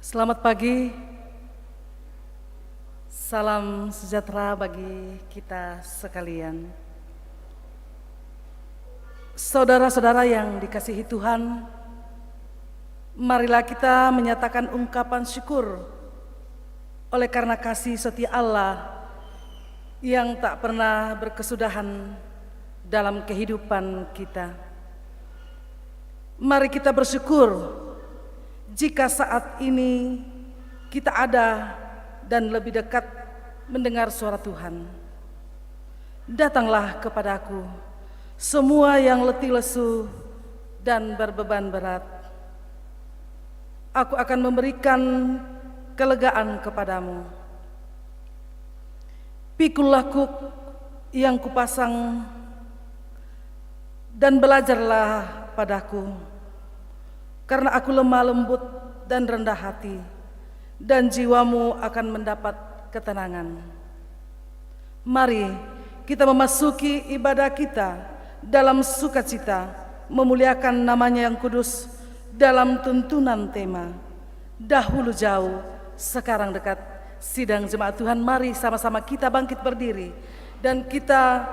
Selamat pagi, salam sejahtera bagi kita sekalian. Saudara-saudara yang dikasihi Tuhan, marilah kita menyatakan ungkapan syukur oleh karena kasih setia Allah yang tak pernah berkesudahan dalam kehidupan kita. Mari kita bersyukur jika saat ini kita ada dan lebih dekat mendengar suara Tuhan. Datanglah kepadaku semua yang letih lesu dan berbeban berat. Aku akan memberikan kelegaan kepadamu. Pikulah kuk yang kupasang dan belajarlah padaku. Karena aku lemah lembut dan rendah hati, dan jiwamu akan mendapat ketenangan. Mari kita memasuki ibadah kita dalam sukacita, memuliakan namanya yang kudus dalam tuntunan tema dahulu jauh, sekarang dekat. Sidang jemaat Tuhan, mari sama-sama kita bangkit berdiri dan kita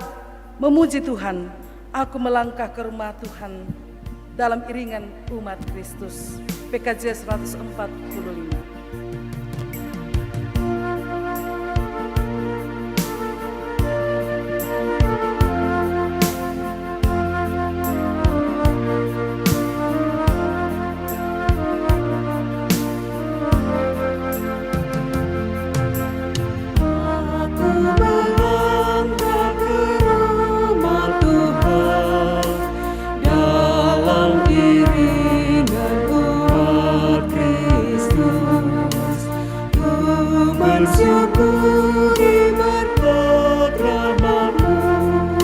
memuji Tuhan. Aku melangkah ke rumah Tuhan dalam iringan umat Kristus. PKJ 145. Syukuri berkat rahmat-Mu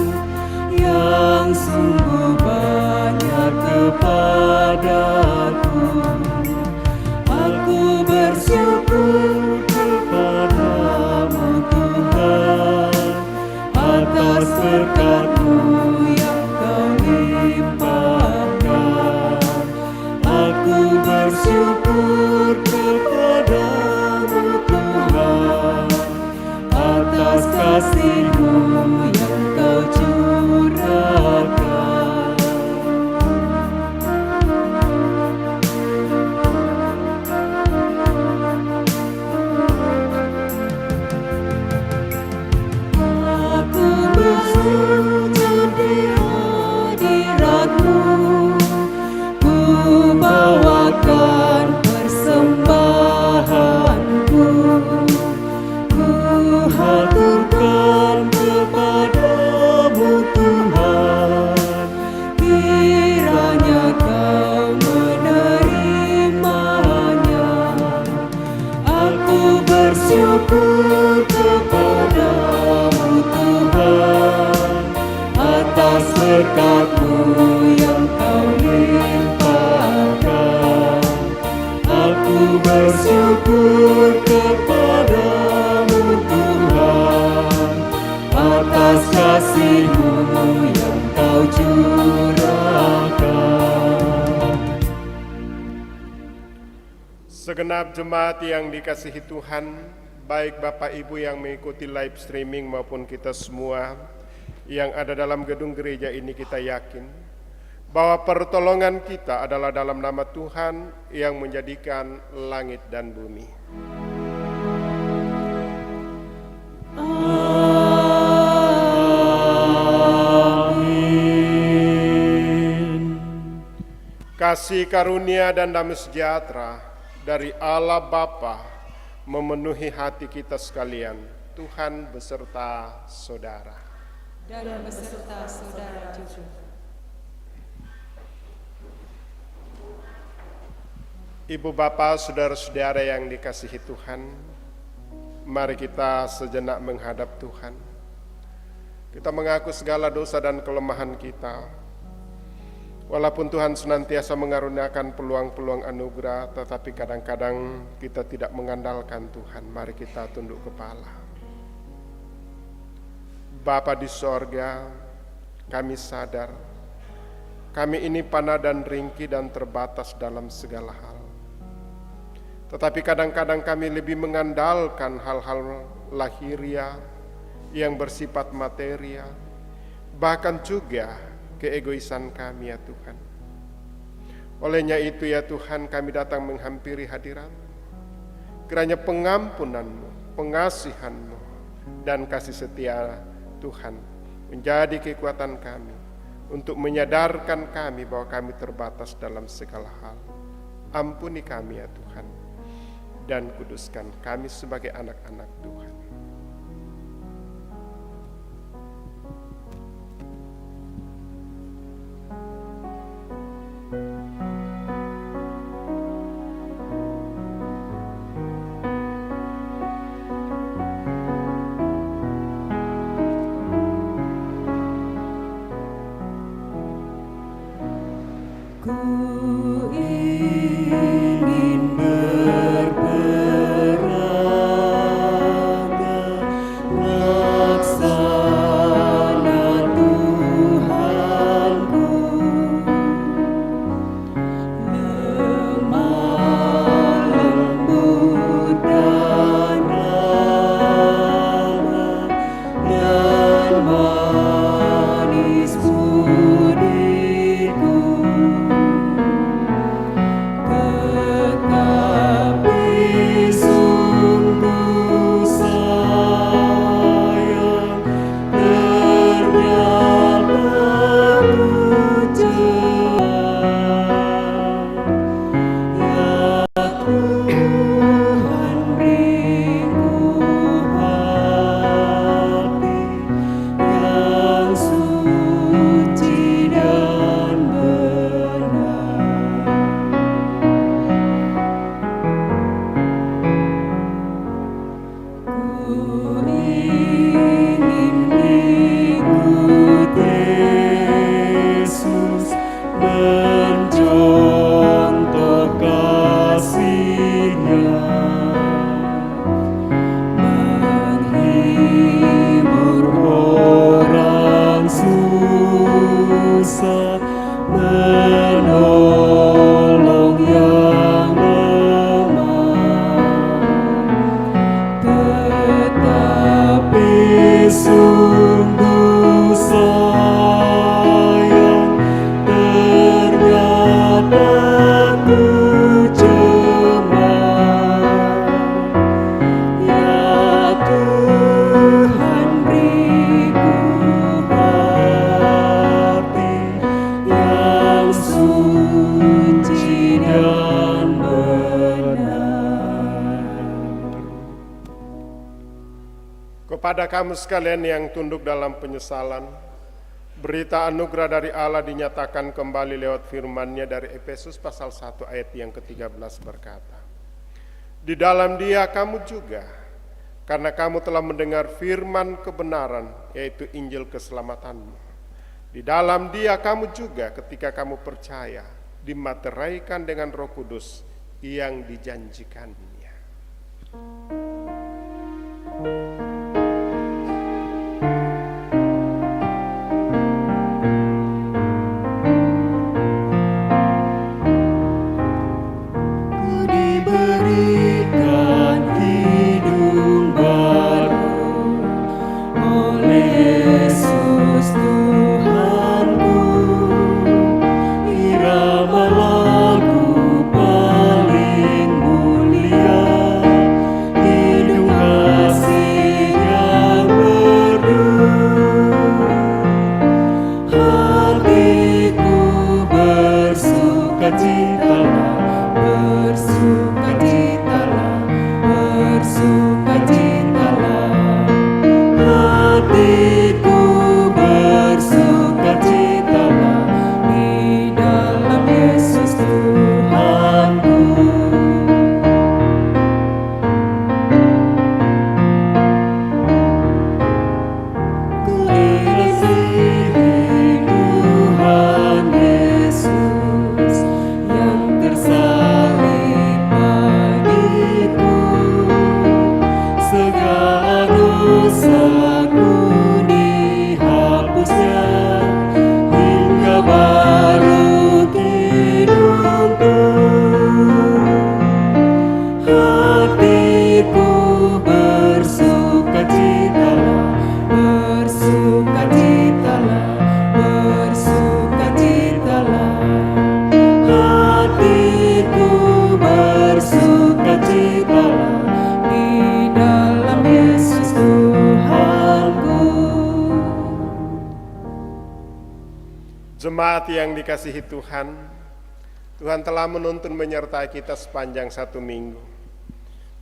yang sungguh banyak kepadaku. Aku bersyukur kepadamu Tuhan atas berkat-Mu yang Kau limpahkan. Aku bersyukur kepadamu Tuhan atas kasih-Mu yang Kau curahkan. Aku bersujud di hadirat-Mu, ku bawakan persembahanku. Haturkan kepadamu Tuhan, kiranya Kau menerimanya. Aku bersyukur kepadamu Tuhan atas berkat-Mu yang Kau limpahkan. Aku bersyukur kepadamu Tuhan atas kasih-Mu yang Kau curahkan. Segenap jemaat yang dikasihi Tuhan, baik Bapak Ibu yang mengikuti live streaming maupun kita semua yang ada dalam gedung gereja ini, kita yakin bahwa pertolongan kita adalah dalam nama Tuhan yang menjadikan langit dan bumi. Amin. Kasih karunia dan damai sejahtera dari Allah Bapa memenuhi hati kita sekalian. Tuhan beserta saudara. Dan beserta saudara juga. Ibu bapak, saudara-saudara yang dikasihi Tuhan, mari kita sejenak menghadap Tuhan. Kita mengaku segala dosa dan kelemahan kita. Walaupun Tuhan senantiasa mengaruniakan peluang-peluang anugerah, tetapi kadang-kadang kita tidak mengandalkan Tuhan. Mari kita tunduk kepala. Bapa di sorga, kami sadar, kami ini panah dan ringkih dan terbatas dalam segala hal. Tetapi kadang-kadang kami lebih mengandalkan hal-hal lahiriah yang bersifat material, bahkan juga keegoisan kami ya Tuhan. Olehnya itu ya Tuhan, kami datang menghampiri hadirat. Kiranya pengampunan-Mu, pengasihan-Mu, dan kasih setia Tuhan menjadi kekuatan kami untuk menyadarkan kami bahwa kami terbatas dalam segala hal. Ampuni kami ya Tuhan, dan kuduskan kami sebagai anak-anak Tuhan. Kepada kamu sekalian yang tunduk dalam penyesalan, berita anugerah dari Allah dinyatakan kembali lewat firman-Nya dari Efesus pasal 1 ayat yang ke-13 berkata, "Di dalam Dia kamu juga, karena kamu telah mendengar firman kebenaran, yaitu Injil keselamatanmu. Di dalam Dia kamu juga ketika kamu percaya, dimateraikan dengan Roh Kudus yang dijanjikan-Nya." Paling mulia, hidup kasih Jemaat yang dikasihi Tuhan, Tuhan telah menuntun menyertai kita sepanjang 1 minggu.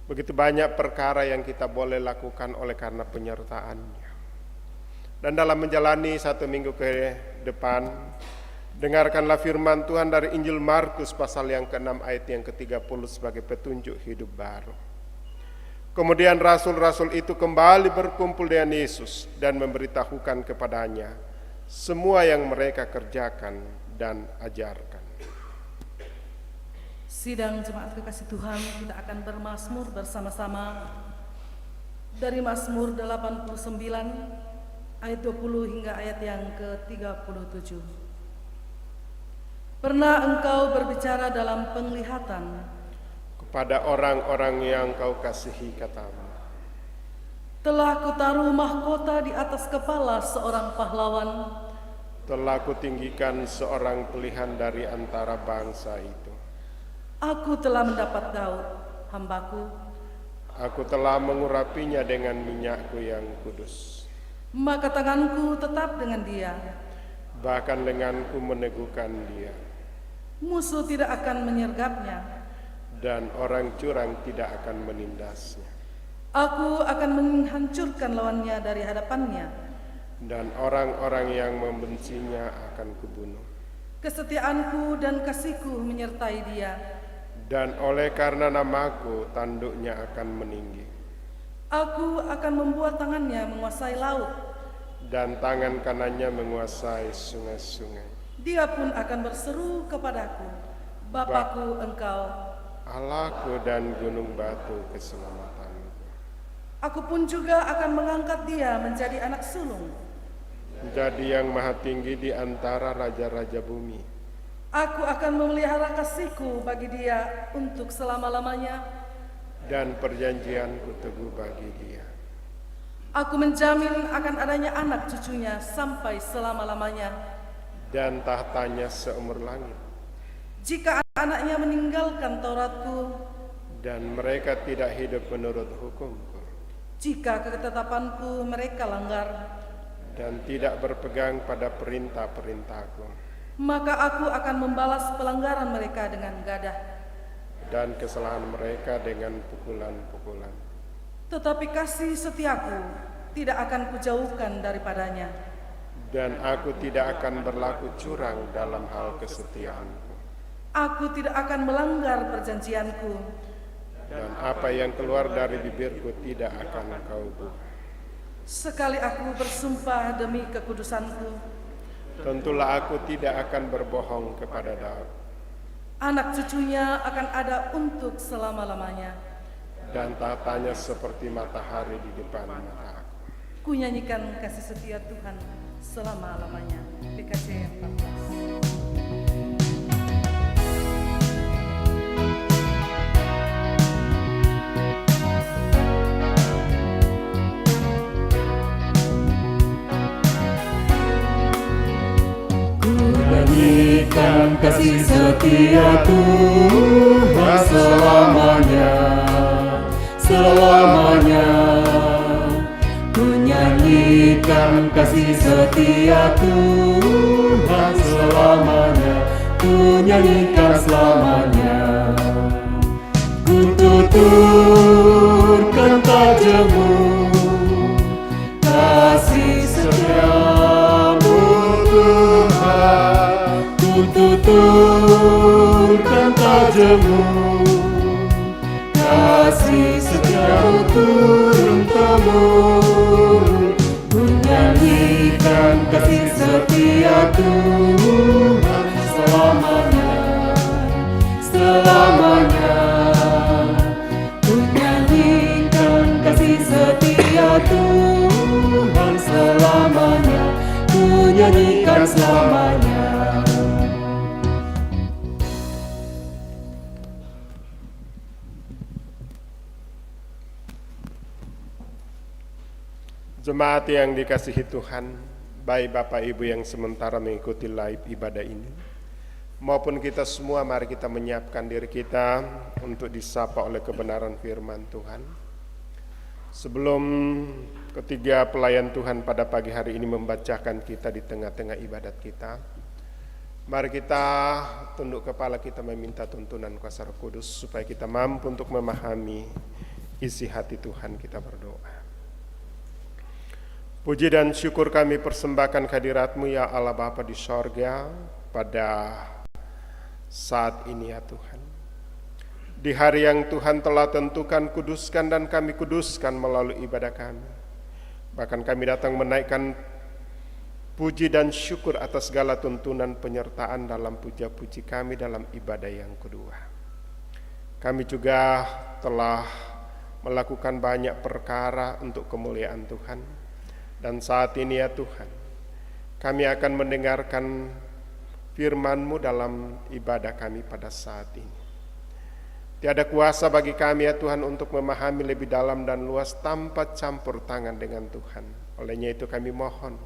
Begitu banyak perkara yang kita boleh lakukan oleh karena penyertaan-Nya. Dan dalam menjalani 1 minggu ke depan, dengarkanlah firman Tuhan dari Injil Markus pasal yang ke-6 ayat yang ke-30 sebagai petunjuk hidup baru. Kemudian rasul-rasul itu kembali berkumpul dengan Yesus dan memberitahukan kepadanya semua yang mereka kerjakan dan ajarkan. Sidang jemaat kekasih Tuhan, kita akan bermazmur bersama-sama dari Mazmur 89 ayat 20 hingga ayat yang ke-37. Pernah engkau berbicara dalam penglihatan Kepada orang-orang yang kau kasihi katamu, telah kutaruh mahkota di atas kepala seorang pahlawan, telah kutinggikan seorang pilihan dari antara bangsa itu. aku telah mendapat Daud, hambaku, Aku telah mengurapinya dengan minyakku yang kudus. maka tanganku tetap dengan dia. Bahkan denganku meneguhkan dia. Musuh tidak akan menyergapnya. Dan orang curang tidak akan menindasnya. Aku akan menghancurkan lawannya dari hadapannya. Dan orang-orang yang membencinya akan kubunuh. Kesetiaanku dan kasihku menyertai dia. Dan oleh karena namaku tanduknya akan meninggi. Aku akan membuat tangannya menguasai laut. Dan tangan kanannya menguasai sungai-sungai. Dia pun akan berseru kepadaku, Bapakku engkau. Allahku dan gunung batu keselamatanku. Aku pun juga akan mengangkat dia menjadi anak sulung. Jadi yang maha tinggi di antara raja-raja bumi. Aku akan memelihara kasihku bagi dia untuk selama-lamanya. Dan perjanjianku teguh bagi dia. Aku menjamin akan adanya anak cucunya sampai selama-lamanya. Dan tahtanya seumur langit. Jika anak-anaknya meninggalkan Tauratku, Dan mereka tidak hidup menurut hukumku. jika ketetapanku mereka langgar, Dan tidak berpegang pada perintah-perintahku. maka aku akan membalas pelanggaran mereka dengan gadah. Dan kesalahan mereka dengan pukulan-pukulan. Tetapi kasih setiaku tidak akan kujauhkan daripadanya. Dan aku tidak akan berlaku curang dalam hal kesetiaanku. Aku tidak akan melanggar perjanjianku. Dan apa yang keluar dari bibirku tidak akan kau buang. Sekali aku bersumpah demi kekudusanku, Tentulah aku tidak akan berbohong kepada Daud. anak cucunya akan ada untuk selama-lamanya. Dan tahtanya seperti matahari di depan mata aku. Ku nyanyikan kasih setia Tuhan selama-lamanya. PKJ 14. Nyanyikan kasih setia Tuhan selamanya, selamanya. Ku nyanyikan kasih setia Tuhan selamanya, ku nyanyikan selamanya. Ku tuturkan tajammu, kasih setiamu Tuhan. Ku tuturkan tajammu, kasih setiamu turun-temurun. Ku nyanyikan kasih setia Tuhan selamanya, selamanya. Ku nyanyikan kasih setia Tuhan selamanya, ku nyanyikan selamanya. Jemaat yang dikasihi Tuhan, baik Bapak Ibu yang sementara mengikuti live ibadah ini, maupun kita semua, mari kita menyiapkan diri kita untuk disapa oleh kebenaran firman Tuhan. Sebelum ketiga pelayan Tuhan pada pagi hari ini membacakan kita di tengah-tengah ibadat kita, Mari kita tunduk kepala kita meminta tuntunan kuasa Roh Kudus supaya kita mampu untuk memahami isi hati Tuhan. Kita berdoa. Puji dan syukur kami persembahkan kehadirat-Mu ya Allah Bapa di sorga pada saat ini ya Tuhan. Di hari yang Tuhan telah tentukan, kuduskan dan kami kuduskan melalui ibadah kami. Bahkan kami datang menaikkan puji dan syukur atas segala tuntunan penyertaan dalam puja-puji kami dalam ibadah yang kedua. Kami juga telah melakukan banyak perkara untuk kemuliaan Tuhan. Dan saat ini ya Tuhan, kami akan mendengarkan firman-Mu dalam ibadah kami pada saat ini. Tiada kuasa bagi kami ya Tuhan untuk memahami lebih dalam dan luas tanpa campur tangan dengan Tuhan. Olehnya itu kami mohon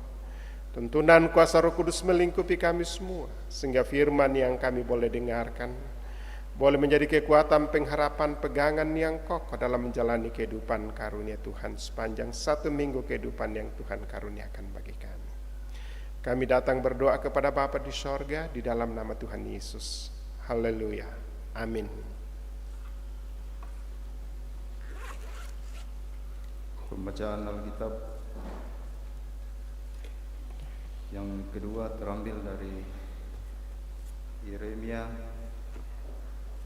tuntunan kuasa Roh Kudus melingkupi kami semua, sehingga firman yang kami boleh dengarkan boleh menjadi kekuatan, pengharapan, pegangan yang kokoh dalam menjalani kehidupan karunia Tuhan sepanjang 1 minggu kehidupan yang Tuhan karuniakan bagi kami. Kami datang berdoa kepada Bapa di sorga di dalam nama Tuhan Yesus. Haleluya. Amin. Pembacaan Alkitab yang kedua terambil dari Yeremia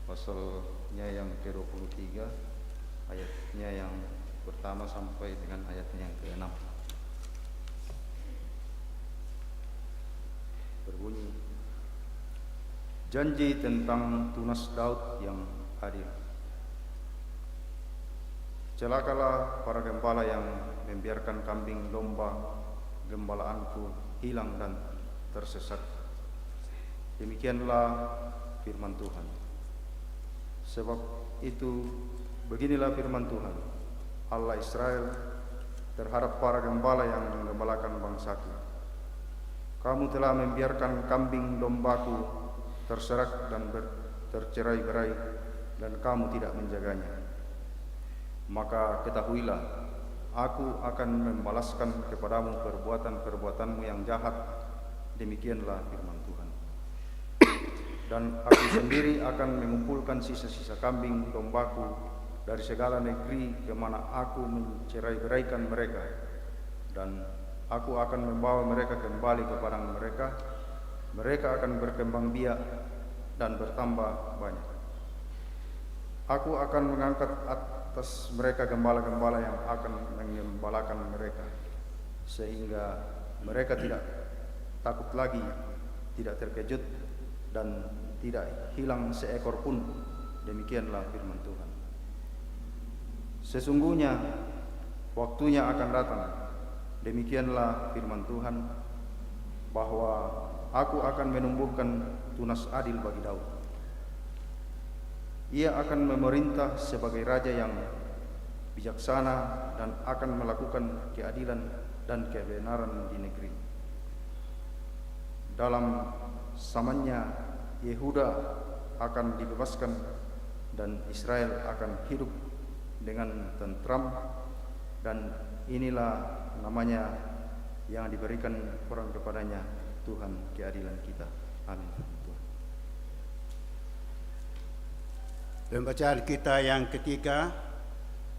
pasalnya yang ke-23, ayatnya yang pertama sampai dengan ayatnya yang ke-6. Berbunyi, janji tentang tunas Daud yang adil. Celakalah para gembala yang membiarkan kambing domba gembalaanku hilang dan tersesat. Demikianlah firman Tuhan. Sebab itu beginilah firman Tuhan, Allah Israel, terhadap para gembala yang menggembalakan bangsaku. Kamu telah membiarkan kambing dombaku terserak dan tercerai-berai, dan kamu tidak menjaganya. Maka ketahuilah, aku akan membalaskan kepadamu perbuatan-perbuatanmu yang jahat. Demikianlah firman Tuhan. Dan aku sendiri akan mengumpulkan sisa-sisa kambing dombaku dari segala negeri kemana aku mencerai-beraikan mereka, dan aku akan membawa mereka kembali ke padang mereka. Mereka akan berkembang biak dan bertambah banyak. Aku akan mengangkat atas mereka gembala-gembala yang akan mengembalakan mereka, sehingga mereka tidak takut lagi, tidak terkejut, dan tidak hilang seekor pun. Demikianlah firman Tuhan. Sesungguhnya waktunya akan datang, demikianlah firman Tuhan, bahwa aku akan menumbuhkan tunas adil bagi Daud. Ia akan memerintah sebagai raja yang bijaksana dan akan melakukan keadilan dan kebenaran di negeri. Dalam zamannya Yehuda akan dibebaskan dan Israel akan hidup dengan tentram, dan inilah namanya yang diberikan orang kepadanya, Tuhan keadilan kita. Amin. Pembacaan kita yang ketiga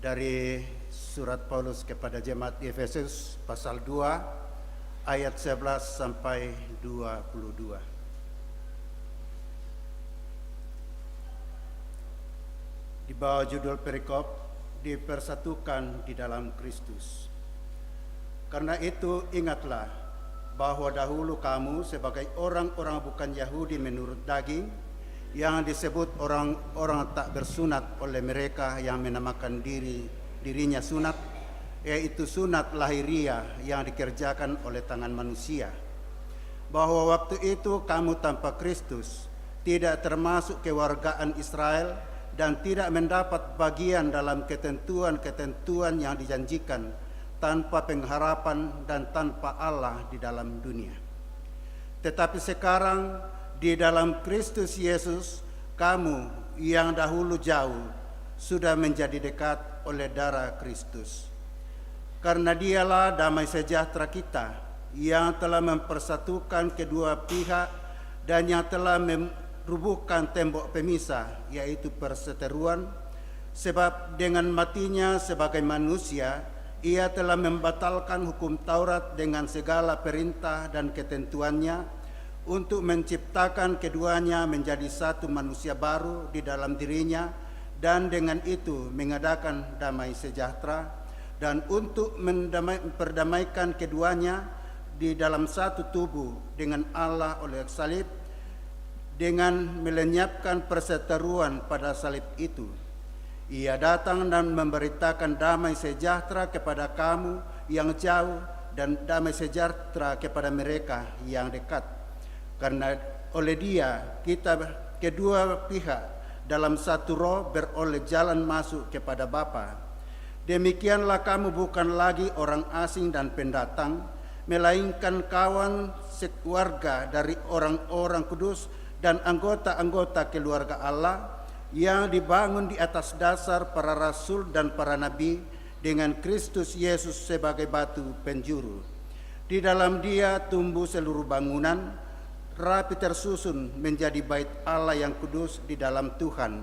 dari surat Paulus kepada jemaat di Efesus pasal 2 ayat 11 sampai 22. Di bawah judul perikop, dipersatukan di dalam Kristus. Karena itu ingatlah bahwa dahulu kamu sebagai orang-orang bukan Yahudi menurut daging, yang disebut orang-orang tak bersunat oleh mereka yang menamakan dirinya sunat, yaitu sunat lahiriah yang dikerjakan oleh tangan manusia. Bahwa waktu itu kamu tanpa Kristus, tidak termasuk kewargaan Israel, dan tidak mendapat bagian dalam ketentuan-ketentuan yang dijanjikan, tanpa pengharapan dan tanpa Allah di dalam dunia. Tetapi sekarang di dalam Kristus Yesus, kamu yang dahulu jauh sudah menjadi dekat oleh darah Kristus. Karena dialah damai sejahtera kita yang telah mempersatukan kedua pihak dan yang telah merubuhkan tembok pemisah, yaitu perseteruan, sebab dengan matinya sebagai manusia, ia telah membatalkan hukum Taurat dengan segala perintah dan ketentuannya untuk menciptakan keduanya menjadi satu manusia baru di dalam dirinya, dan dengan itu mengadakan damai sejahtera, dan untuk memperdamaikan keduanya di dalam satu tubuh dengan Allah oleh salib, dengan melenyapkan perseteruan pada salib itu. Ia datang dan memberitakan damai sejahtera kepada kamu yang jauh dan damai sejahtera kepada mereka yang dekat. Karena oleh Dia kita kedua pihak dalam satu roh beroleh jalan masuk kepada Bapa. Demikianlah kamu bukan lagi orang asing dan pendatang, melainkan kawan sekeluarga dari orang-orang kudus dan anggota-anggota keluarga Allah yang dibangun di atas dasar para rasul dan para nabi, dengan Kristus Yesus sebagai batu penjuru. Di dalam Dia tumbuh seluruh bangunan, rapi tersusun menjadi bait Allah yang kudus di dalam Tuhan.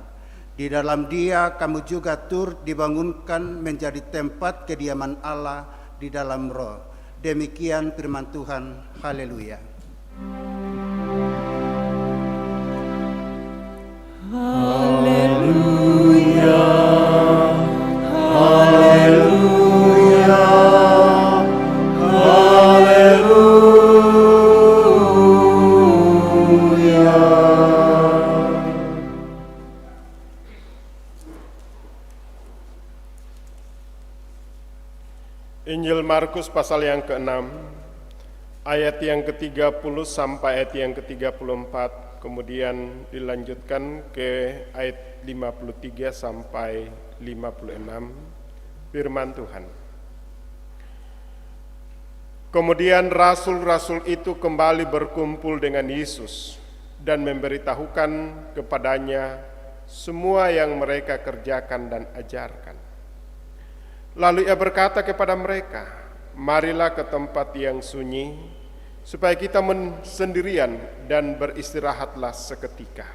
Di dalam Dia kamu juga turut dibangunkan menjadi tempat kediaman Allah di dalam Roh. Demikian firman Tuhan. Haleluya. Haleluya, haleluya, haleluya. Injil Markus pasal yang ke-6, ayat yang ke-30 sampai ayat yang ke-34. Kemudian dilanjutkan ke ayat 53 sampai 56, firman Tuhan. Kemudian rasul-rasul itu kembali berkumpul dengan Yesus dan memberitahukan kepadanya semua yang mereka kerjakan dan ajarkan. Lalu ia berkata kepada mereka, "Marilah ke tempat yang sunyi, supaya kita sendirian dan beristirahatlah seketika.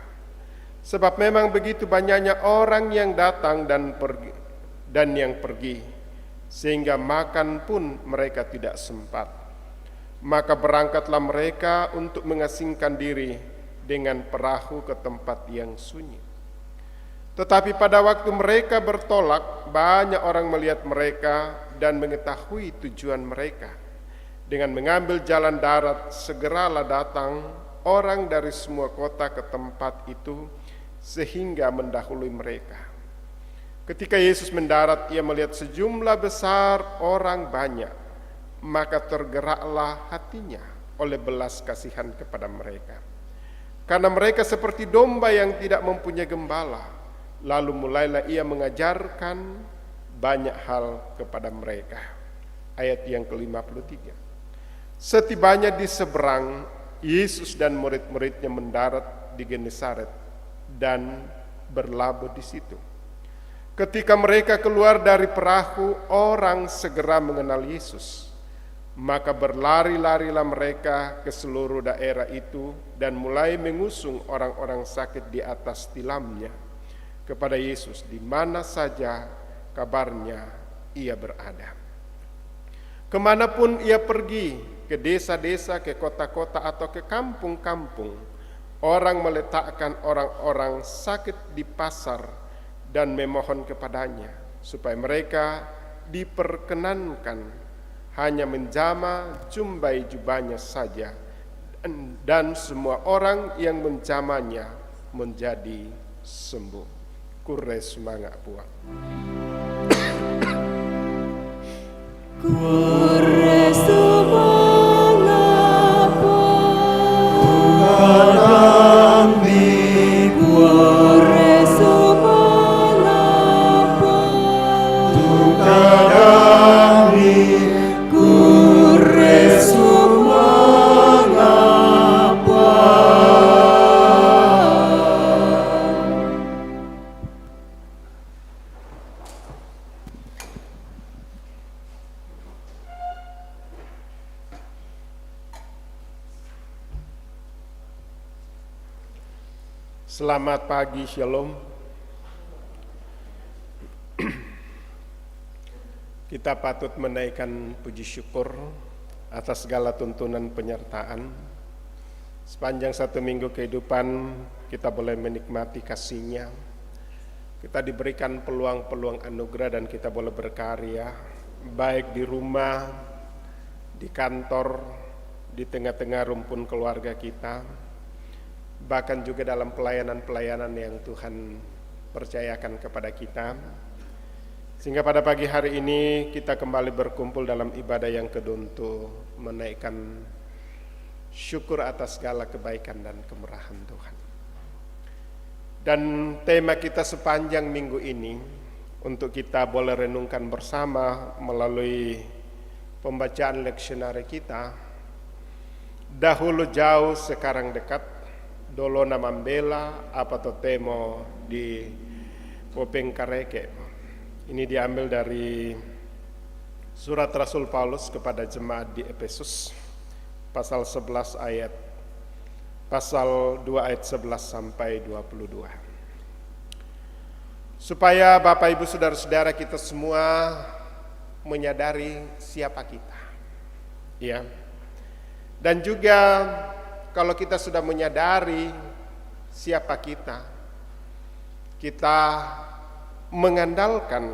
Sebab memang begitu banyaknya orang yang datang dan yang pergi, sehingga makan pun mereka tidak sempat. Maka berangkatlah mereka untuk mengasingkan diri dengan perahu ke tempat yang sunyi. Tetapi pada waktu mereka bertolak, banyak orang melihat mereka dan mengetahui tujuan mereka. Dengan mengambil jalan darat, segeralah datang orang dari semua kota ke tempat itu, sehingga mendahului mereka. Ketika Yesus mendarat, ia melihat sejumlah besar orang banyak, maka tergeraklah hatinya oleh belas kasihan kepada mereka. Karena mereka seperti domba yang tidak mempunyai gembala, lalu mulailah ia mengajarkan banyak hal kepada mereka. Ayat yang ke-53. Setibanya di seberang, Yesus dan murid-muridnya mendarat di Genesaret dan berlabuh di situ. Ketika mereka keluar dari perahu, orang segera mengenal Yesus. Maka berlari-larilah mereka ke seluruh daerah itu dan mulai mengusung orang-orang sakit di atas tilamnya kepada Yesus di mana saja kabarnya ia berada. Kemanapun ia pergi, ke desa-desa, ke kota-kota, atau ke kampung-kampung, orang meletakkan orang-orang sakit di pasar dan memohon kepadanya, supaya mereka diperkenankan hanya menjamah jumbai jubahnya saja, dan semua orang yang menjamahnya menjadi sembuh. Kures mangak puak. Kures mangak puak. Kures mangak puak. Kures mangak puak. Selamat pagi, Shalom. Kita patut menaikkan puji syukur atas segala tuntunan penyertaan. Sepanjang 1 minggu kehidupan kita boleh menikmati kasih-Nya. Kita diberikan peluang-peluang anugerah dan kita boleh berkarya, baik di rumah, di kantor, di tengah-tengah rumpun keluarga kita, bahkan juga dalam pelayanan-pelayanan yang Tuhan percayakan kepada kita. Sehingga pada pagi hari ini kita kembali berkumpul dalam ibadah yang kedua untuk menaikkan syukur atas segala kebaikan dan kemurahan Tuhan. Dan tema kita sepanjang minggu ini untuk kita boleh renungkan bersama melalui pembacaan leksionari kita, dahulu jauh sekarang dekat, dolo namambela apa totemo di popengkareke. Ini diambil dari surat Rasul Paulus kepada jemaat di Efesus, pasal 11 ayat pasal 2 ayat 11 sampai 22. Supaya Bapak Ibu Saudara-saudara kita semua menyadari siapa kita. Ya. Dan juga kalau kita sudah menyadari siapa kita mengandalkan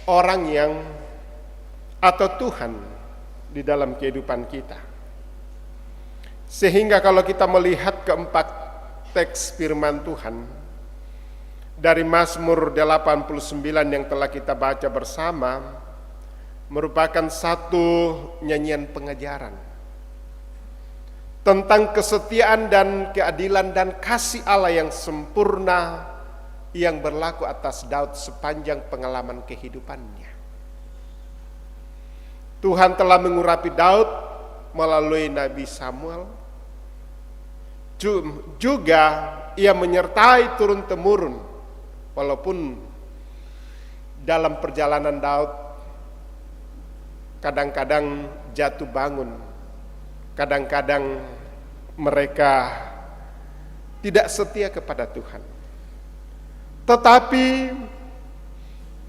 orang yang atau Tuhan di dalam kehidupan kita. Sehingga kalau kita melihat keempat teks firman Tuhan dari Mazmur 89 yang telah kita baca bersama, merupakan satu nyanyian pengajaran tentang kesetiaan dan keadilan dan kasih Allah yang sempurna yang berlaku atas Daud sepanjang pengalaman kehidupannya. Tuhan telah mengurapi Daud melalui Nabi Samuel. Juga ia menyertai turun-temurun, walaupun dalam perjalanan Daud kadang-kadang jatuh bangun, kadang-kadang mereka tidak setia kepada Tuhan. Tetapi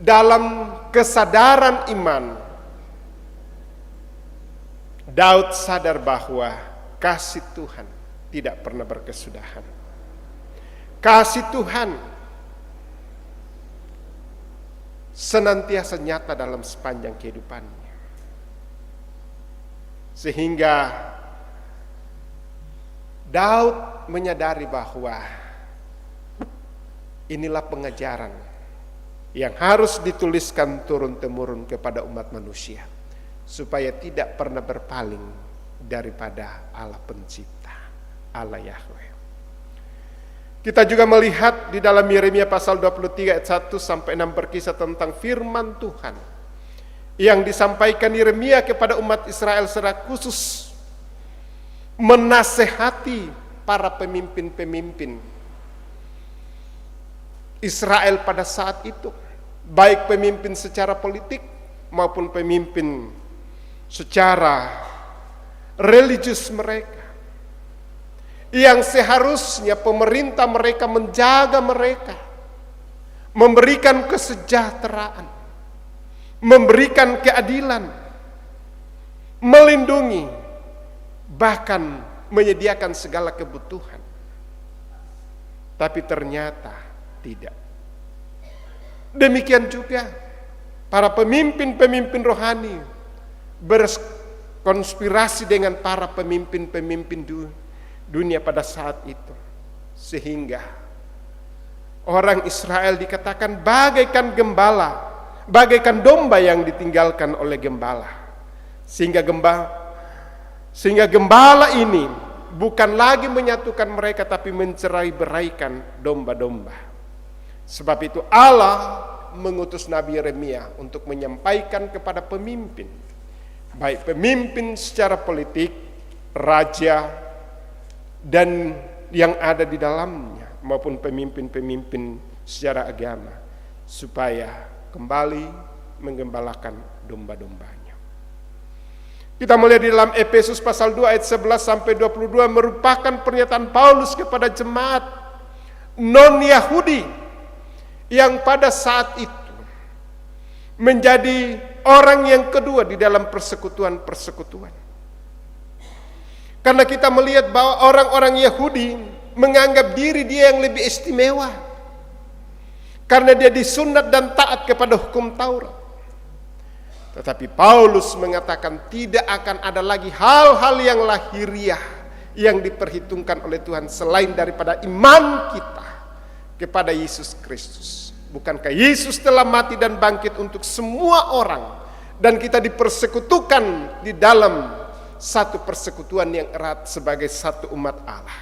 dalam kesadaran iman, Daud sadar bahwa kasih Tuhan tidak pernah berkesudahan. Kasih Tuhan senantiasa nyata dalam sepanjang kehidupannya. Sehingga Daud menyadari bahwa inilah pengajaran yang harus dituliskan turun-temurun kepada umat manusia, supaya tidak pernah berpaling daripada Allah Pencipta, Allah Yahweh. Kita juga melihat di dalam Yeremia pasal 23 ayat 1 sampai 6 berkisah tentang firman Tuhan yang disampaikan Yeremia kepada umat Israel secara khusus, menasehati para pemimpin-pemimpin Israel pada saat itu, baik pemimpin secara politik maupun pemimpin secara religius mereka, yang seharusnya pemerintah mereka menjaga mereka, memberikan kesejahteraan, memberikan keadilan, melindungi, bahkan menyediakan segala kebutuhan. Tapi ternyata tidak. Demikian juga para pemimpin-pemimpin rohani berkonspirasi dengan para pemimpin-pemimpin dunia pada saat itu, sehingga orang Israel dikatakan bagaikan gembala, bagaikan domba yang ditinggalkan oleh gembala. Sehingga gembala ini bukan lagi menyatukan mereka, tapi mencerai-beraikan domba-domba. Sebab itu Allah mengutus Nabi Yeremia untuk menyampaikan kepada pemimpin, baik pemimpin secara politik, raja, dan yang ada di dalamnya, maupun pemimpin-pemimpin secara agama, supaya kembali menggembalakan domba-dombanya. Kita melihat di dalam Efesus pasal 2 ayat 11 sampai 22 merupakan pernyataan Paulus kepada jemaat non-Yahudi yang pada saat itu menjadi orang yang kedua di dalam persekutuan-persekutuan. Karena kita melihat bahwa orang-orang Yahudi menganggap diri dia yang lebih istimewa karena dia disunat dan taat kepada hukum Taurat. Tetapi Paulus mengatakan tidak akan ada lagi hal-hal yang lahiriah yang diperhitungkan oleh Tuhan selain daripada iman kita kepada Yesus Kristus. Bukankah Yesus telah mati dan bangkit untuk semua orang, dan kita dipersekutukan di dalam satu persekutuan yang erat sebagai satu umat Allah.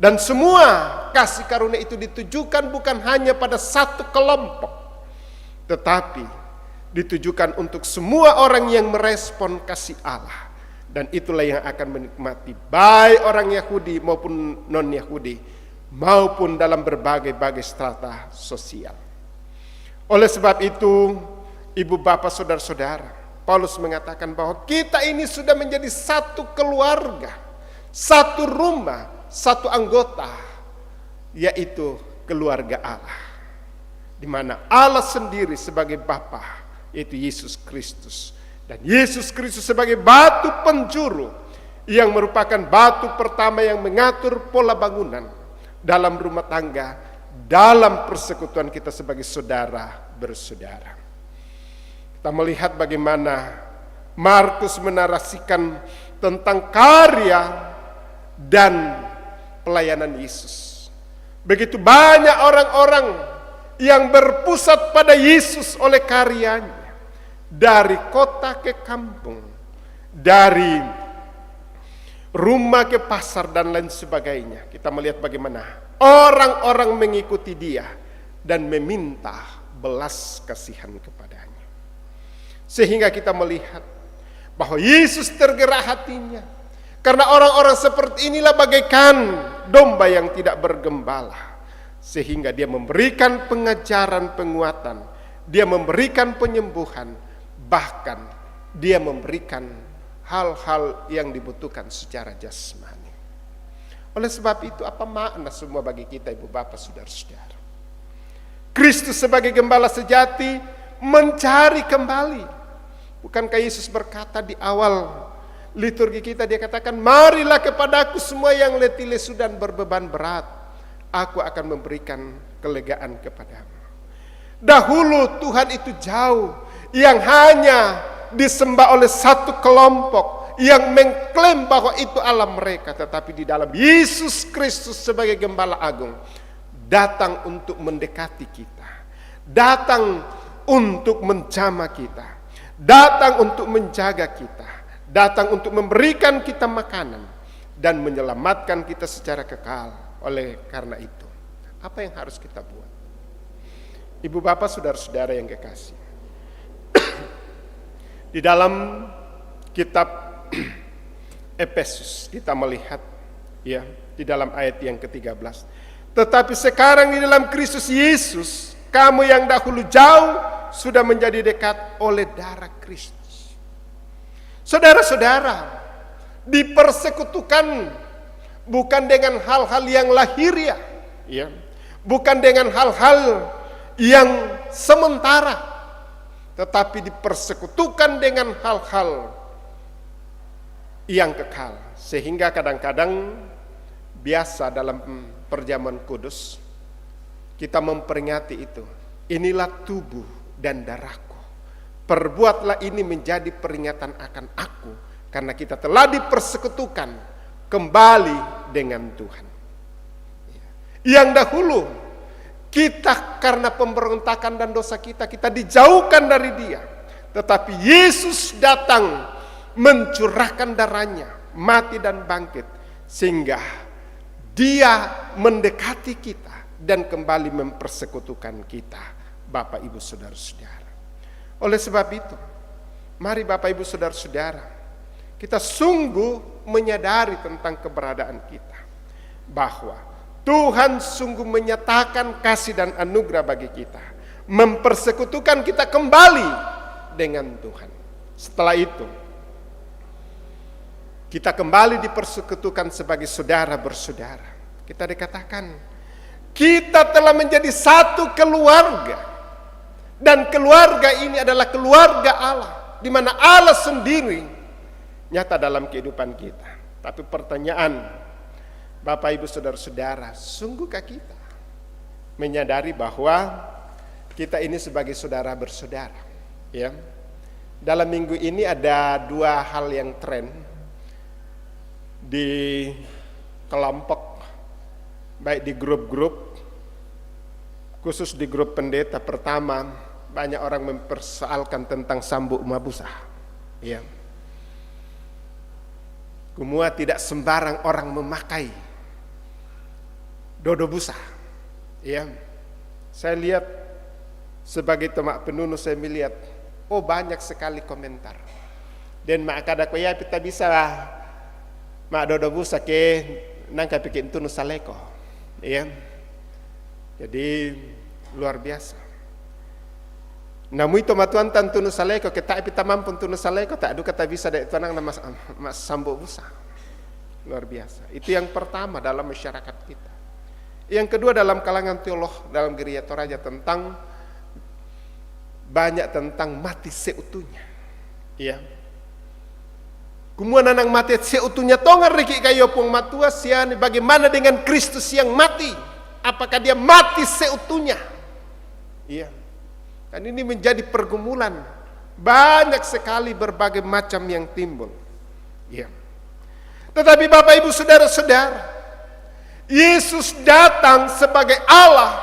Dan semua kasih karunia itu ditujukan bukan hanya pada satu kelompok, tetapi ditujukan untuk semua orang yang merespon kasih Allah. Dan itulah yang akan menikmati, baik orang Yahudi maupun non-Yahudi, maupun dalam berbagai-bagai strata sosial. Oleh sebab itu, ibu bapak saudara-saudara, Paulus mengatakan bahwa kita ini sudah menjadi satu keluarga, satu rumah, satu anggota, yaitu keluarga Allah, di mana Allah sendiri sebagai Bapa, yaitu Yesus Kristus, dan Yesus Kristus sebagai batu penjuru yang merupakan batu pertama yang mengatur pola bangunan dalam rumah tangga, dalam persekutuan kita sebagai saudara bersaudara. Kita melihat bagaimana Markus menarasikan tentang karya dan pelayanan Yesus. Begitu banyak orang-orang yang berpusat pada Yesus oleh karyanya, dari kota ke kampung, dari rumah ke pasar dan lain sebagainya. Kita melihat bagaimana orang-orang mengikuti dia dan meminta belas kasihan kepadanya. Sehingga kita melihat bahwa Yesus tergerak hatinya, karena orang-orang seperti inilah bagaikan domba yang tidak bergembala. Sehingga dia memberikan pengajaran penguatan, dia memberikan penyembuhan, bahkan dia memberikan hal-hal yang dibutuhkan secara jasmani. Oleh sebab itu, apa makna semua bagi kita, ibu bapak saudara-saudara? Kristus sebagai gembala sejati mencari kembali. Bukankah Yesus berkata di awal liturgi kita, dia katakan, marilah kepadaku semua yang letih lesu dan berbeban berat, aku akan memberikan kelegaan kepadamu. Dahulu Tuhan itu jauh, yang hanya disembah oleh satu kelompok yang mengklaim bahwa itu Allah mereka. Tetapi di dalam Yesus Kristus sebagai Gembala Agung, datang untuk mendekati kita, datang untuk menjamah kita, datang untuk menjaga kita, datang untuk memberikan kita makanan dan menyelamatkan kita secara kekal. Oleh karena itu, apa yang harus kita buat? Ibu bapak saudara-saudara yang kekasih, di dalam kitab Efesus kita melihat ya di dalam ayat yang ke-13, tetapi sekarang di dalam Kristus Yesus, kamu yang dahulu jauh sudah menjadi dekat oleh darah Kristus. Saudara-saudara, dipersekutukan bukan dengan hal-hal yang lahiriah, ya, bukan dengan hal-hal yang sementara, tetapi dipersekutukan dengan hal-hal yang kekal. Sehingga kadang-kadang biasa dalam perjamuan kudus kita memperingati itu. Inilah tubuh dan darahku, perbuatlah ini menjadi peringatan akan aku, karena kita telah dipersekutukan kembali dengan Tuhan. Yang dahulu kita karena pemberontakan dan dosa kita dijauhkan dari dia. Tetapi Yesus datang mencurahkan darahnya, mati dan bangkit, sehingga dia mendekati kita dan kembali mempersekutukan kita, Bapak Ibu Saudara-saudara. Oleh sebab itu, mari Bapak Ibu Saudara-saudara, kita sungguh menyadari tentang keberadaan kita, bahwa Tuhan sungguh menyatakan kasih dan anugerah bagi kita, mempersekutukan kita kembali dengan Tuhan. Setelah itu, kita kembali dipersekutukan sebagai saudara bersaudara. Kita dikatakan kita telah menjadi satu keluarga, dan keluarga ini adalah keluarga Allah, di mana Allah sendiri nyata dalam kehidupan kita. Tapi pertanyaan, Bapak Ibu Saudara-saudara, sungguhkah kita menyadari bahwa kita ini sebagai saudara bersaudara? Ya. Dalam minggu ini ada dua hal yang tren di kelompok, baik di grup-grup, khusus di grup pendeta. Pertama, banyak orang mempersoalkan tentang sambuk mabusa. Ya. Kumua tidak sembarang orang memakai dodo busa. Ya. Saya lihat sebagai temak penunuh, saya melihat banyak sekali komentar. Dan mak kada ko ya kita bisa mak dodo busa ke nangka bikin tunu saleko. Ya. Jadi luar biasa. Namun itu matuan tan tunu saleko kita pita mampu tunu saleko tak adu kata bisa dek tanang nama mas sambuk busa. Luar biasa. Itu yang pertama dalam masyarakat kita. Yang kedua dalam kalangan teolog dalam gereja Toraja tentang banyak tentang mati seutuhnya. Ya. Kumua nanang mati seutuhnya tongan riki kayo pung matua sian, bagaimana dengan Kristus yang mati? Apakah dia mati seutuhnya? Iya. Dan ini menjadi pergumulan. Banyak sekali berbagai macam yang timbul. Iya. Tetapi Bapak Ibu Saudara-saudara, Yesus datang sebagai Allah,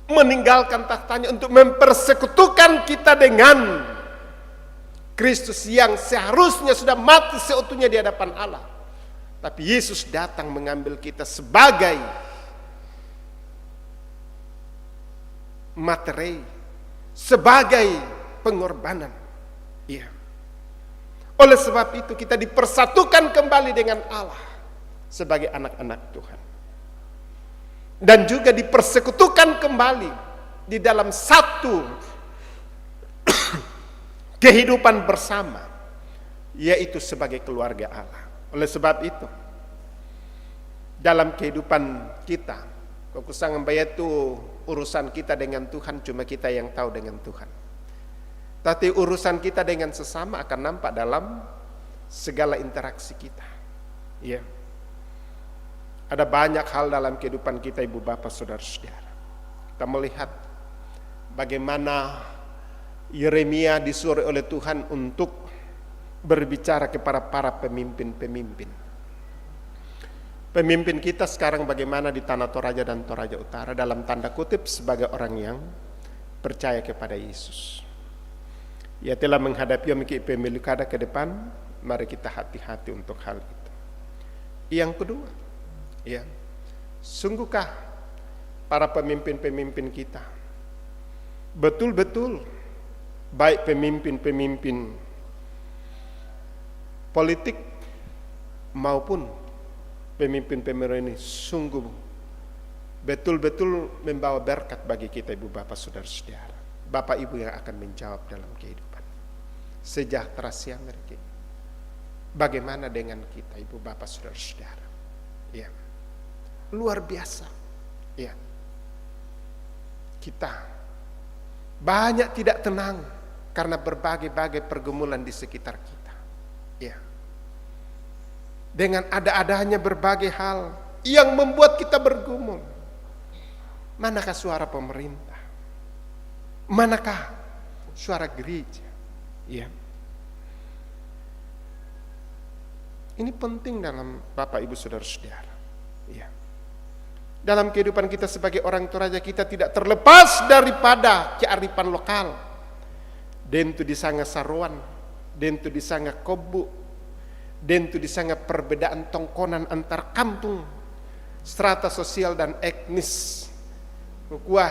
meninggalkan tahtanya untuk mempersekutukan kita dengan Kristus yang seharusnya sudah mati seutuhnya di hadapan Allah. Tapi Yesus datang mengambil kita sebagai materi, sebagai pengorbanan. Iya. Oleh sebab itu kita dipersatukan kembali dengan Allah sebagai anak-anak Tuhan. Dan juga dipersekutukan kembali di dalam satu kehidupan bersama, yaitu sebagai keluarga Allah. Oleh sebab itu, dalam kehidupan kita, kekusangan bayat itu urusan kita dengan Tuhan, cuma kita yang tahu dengan Tuhan. Tapi urusan kita dengan sesama akan nampak dalam segala interaksi kita. Ya. Ada banyak hal dalam kehidupan kita, Ibu Bapak Saudara-saudara. Kita melihat bagaimana Yeremia disuruh oleh Tuhan untuk berbicara kepada para pemimpin-pemimpin. Pemimpin kita sekarang bagaimana di tanah Toraja dan Toraja Utara, dalam tanda kutip sebagai orang yang percaya kepada Yesus. Ya, telah menghadapi pemilu kada ke depan, mari kita hati-hati untuk hal itu. Yang kedua, ya, sungguhkah para pemimpin-pemimpin kita betul-betul, baik pemimpin-pemimpin politik maupun pemimpin-pemimpin ini, sungguh betul-betul membawa berkat bagi kita, Ibu Bapak Saudara-saudara, Bapak Ibu yang akan menjawab dalam kehidupan sejahtera siang mereka. Bagaimana dengan kita, Ibu Bapak Saudara-saudara? Ya, luar biasa. Ya, kita banyak tidak tenang karena berbagai-bagai pergumulan di sekitar kita. Ya, dengan ada-adanya berbagai hal yang membuat kita bergumul. Manakah suara pemerintah? Manakah suara gereja? Ya, ini penting dalam Bapak Ibu Saudara-saudara. Ya, dalam kehidupan kita sebagai orang Toraja, kita tidak terlepas daripada kearifan lokal. Dentu disanga saruan, dentu disanga kobu, dentu disanga perbedaan tongkonan antar kampung, strata sosial dan etnis. Wah,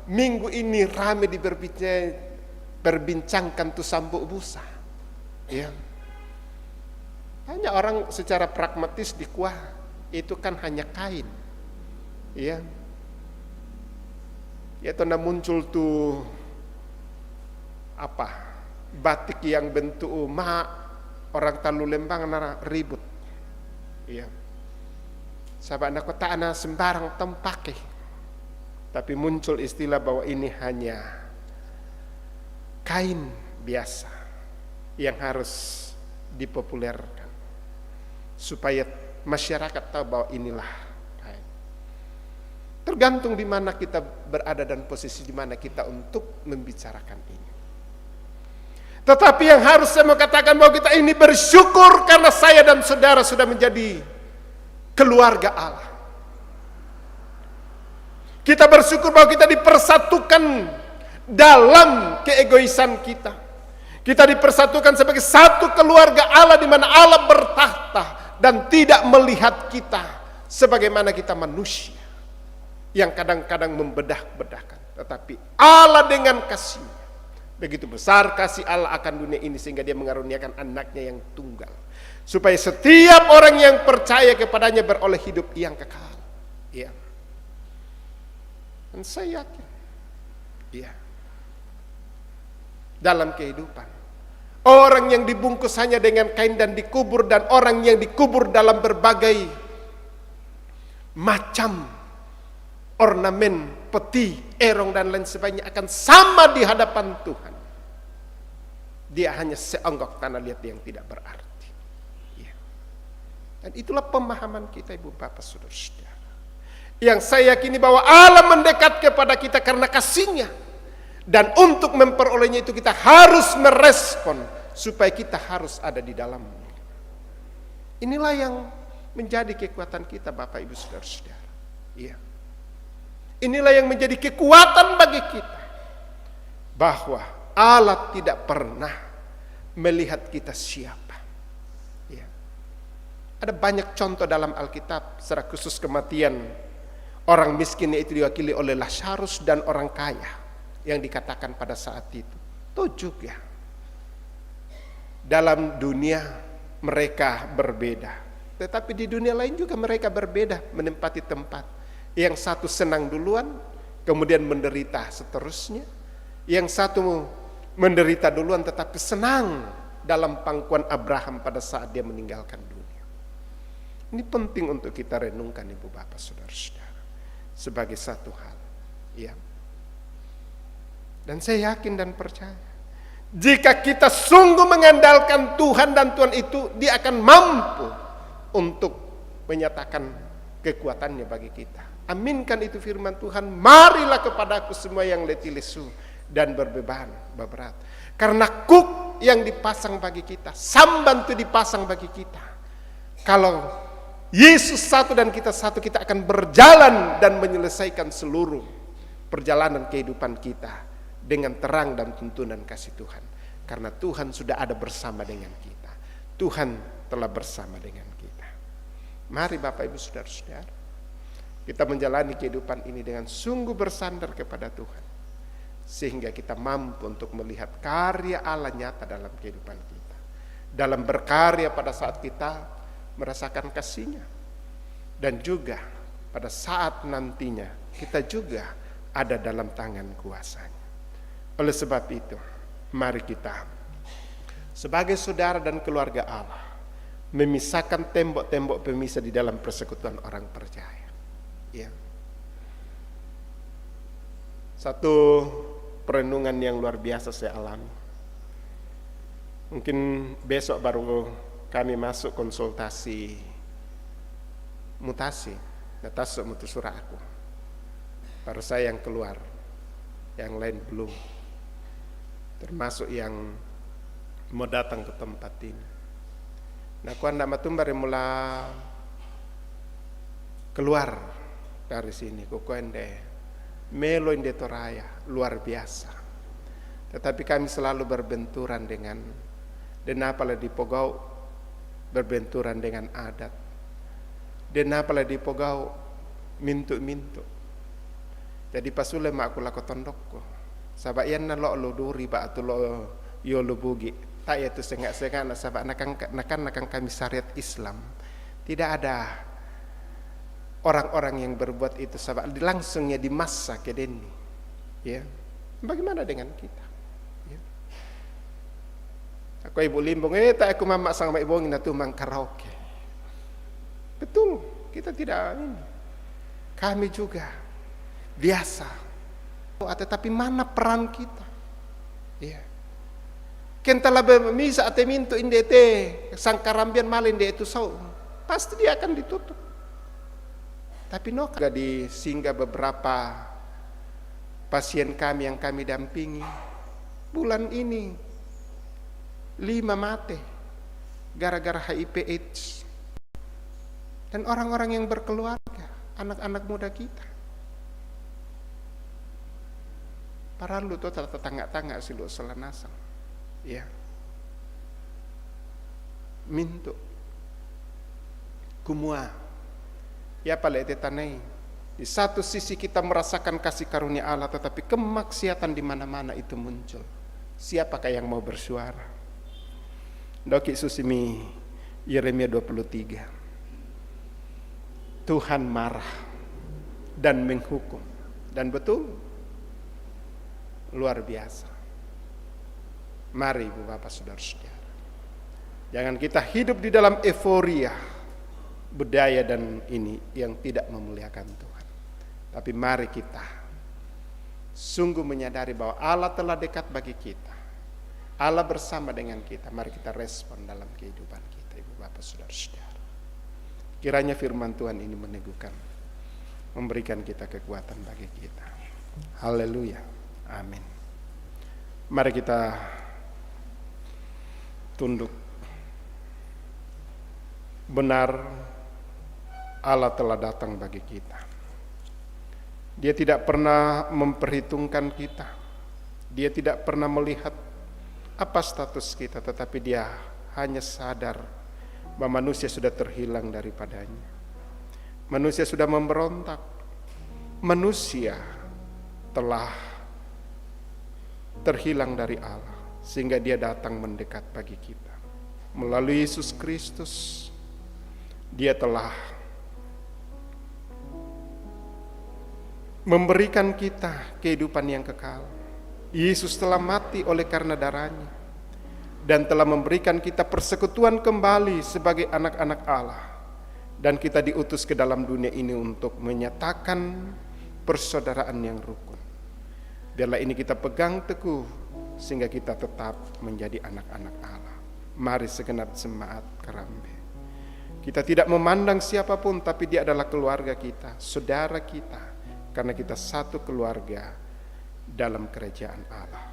minggu ini rame diperbincangkan tu sambuk busa. Ya, hanya orang secara pragmatis dikuah itu kan hanya kain. Ya, yaitu muncul tuh apa batik yang bentuk mak orang talu Lembang nara ribut. Iya. Sahabat nak kota ana sembarang tempake. Tapi muncul istilah bahwa ini hanya kain biasa yang harus dipopulerkan supaya masyarakat tahu bahwa inilah kain. Tergantung di mana kita berada dan posisi di mana kita untuk membicarakan ini. Tetapi yang harus saya mau katakan bahwa kita ini bersyukur karena saya dan saudara sudah menjadi keluarga Allah. Kita bersyukur bahwa kita dipersatukan dalam keegoisan kita. Kita dipersatukan sebagai satu keluarga Allah di mana Allah bertahta dan tidak melihat kita sebagaimana kita manusia yang kadang-kadang membedah-bedahkan. Tetapi Allah dengan kasih-Nya, begitu besar kasih Allah akan dunia ini sehingga Dia mengaruniakan anaknya yang tunggal. Supaya setiap orang yang percaya kepadanya beroleh hidup yang kekal. Ya. Dan saya yakin. Ya. Dalam kehidupan. Orang yang dibungkus hanya dengan kain dan dikubur. Dan orang yang dikubur dalam berbagai macam ornamen, peti, erong dan lain sebagainya akan sama di hadapan Tuhan. Dia hanya seonggok tanah liat yang tidak berarti. Ya. Dan itulah pemahaman kita Ibu Bapak Saudara-saudara. Yang saya yakini bahwa Allah mendekat kepada kita karena kasih-Nya. Dan untuk memperolehnya itu kita harus merespon supaya kita harus ada di dalamnya. Inilah yang menjadi kekuatan kita Bapak Ibu Saudara-saudara. Iya. Inilah yang menjadi kekuatan bagi kita. Bahwa Allah tidak pernah melihat kita siapa. Ya. Ada banyak contoh dalam Alkitab, secara khusus kematian orang miskin itu diwakili oleh Lazarus dan orang kaya yang dikatakan pada saat itu. Itu juga dalam dunia mereka berbeda, tetapi di dunia lain juga mereka berbeda menempati tempat. Yang satu senang duluan, kemudian menderita seterusnya. Yang satu menderita duluan tetapi senang dalam pangkuan Abraham pada saat dia meninggalkan dunia. Ini penting untuk kita renungkan Ibu Bapak Saudara-saudara sebagai satu hal. Ya. Dan saya yakin dan percaya jika kita sungguh mengandalkan Tuhan dan Tuhan itu, Dia akan mampu untuk menyatakan kekuatannya bagi kita. Aminkan itu firman Tuhan. Marilah kepadaku semua yang letih lesu dan berbeban berat. Karena kuk yang dipasang bagi kita, samban itu dipasang bagi kita. Kalau Yesus satu dan kita satu, kita akan berjalan dan menyelesaikan seluruh perjalanan kehidupan kita dengan terang dan tuntunan kasih Tuhan. Karena Tuhan sudah ada bersama dengan kita. Tuhan telah bersama dengan kita. Mari Bapak Ibu Saudara-saudara, kita menjalani kehidupan ini dengan sungguh bersandar kepada Tuhan. Sehingga kita mampu untuk melihat karya Allah nyata dalam kehidupan kita. Dalam berkarya pada saat kita merasakan kasih-Nya. Dan juga pada saat nantinya kita juga ada dalam tangan kuasa-Nya. Oleh sebab itu, mari kita sebagai saudara dan keluarga Allah memisahkan tembok-tembok pemisah di dalam persekutuan orang percaya. Ya. Satu perenungan yang luar biasa saya alami. Mungkin besok baru kami masuk konsultasi mutasi. Natasuk mutusura aku. Baru saya yang keluar. Yang lain belum. Termasuk yang mau datang ke tempat ini. Nah, ku anda matumbar mula keluar dari sini. Ku ende melo inde toraya luar biasa. Tetapi kami selalu berbenturan dengan denapala di Pogau, berbenturan dengan adat. Denapala di Pogau mintu-mintu. Jadi pasule mak aku lako tondokku. Sabak yan na lo duri ba atu lo yo lo bugi. Tak ya tu sengak-sengak na sabak nakang kami syariat Islam. Tidak ada orang-orang yang berbuat itu sabak langsungnya di masa kedeni. Ya. Bagaimana dengan kita? Ya. Aku ibu limbung, tak aku mamak sama ibu ngina tumang karaoke. Betul, kita tidak ini. Kami juga biasa. Tetapi mana peran kita? Iya. Kentala misa ate mintu indete sangkarambian malin de itu sau. Pasti dia akan ditutup. Tapi juga di singgah beberapa pasien kami yang kami dampingi. Bulan ini 5 mati gara-gara HIV AIDS. Dan orang-orang yang berkeluarga, anak-anak muda kita. Paralu tuh tetangga-tangga si lu selanasang. Ya. Mintu. Kumua. Ya palete tanai. Di satu sisi kita merasakan kasih karunia Allah, tetapi kemaksiatan di mana-mana itu muncul. Siapakah yang mau bersuara? Doki susimi Yeremia 23. Tuhan marah dan menghukum. Dan betul, luar biasa. Mari Ibu Bapak Saudara-saudara, jangan kita hidup di dalam euforia budaya dan ini yang tidak memuliakan Tuhan. Tapi mari kita sungguh menyadari bahwa Allah telah dekat bagi kita. Allah bersama dengan kita. Mari kita respon dalam kehidupan kita, Ibu Bapak Saudara-saudara. Kiranya firman Tuhan ini meneguhkan, memberikan kita kekuatan bagi kita. Haleluya. Amin. Mari kita tunduk. Benar, Allah telah datang bagi kita. Dia tidak pernah memperhitungkan kita. Dia tidak pernah melihat apa status kita, tetapi dia hanya sadar bahwa manusia sudah terhilang daripadanya. Manusia sudah memberontak. Manusia telah terhilang dari Allah, sehingga dia datang mendekat bagi kita. Melalui Yesus Kristus, dia telah memberikan kita kehidupan yang kekal. Yesus telah mati oleh karena darahnya dan telah memberikan kita persekutuan kembali sebagai anak-anak Allah. Dan kita diutus ke dalam dunia ini untuk menyatakan persaudaraan yang rukun. Biarlah ini kita pegang teguh sehingga kita tetap menjadi anak-anak Allah. Mari segenap jemaat Kerambe, kita tidak memandang siapapun, tapi dia adalah keluarga kita, saudara kita. Karena kita satu keluarga dalam kerajaan Allah.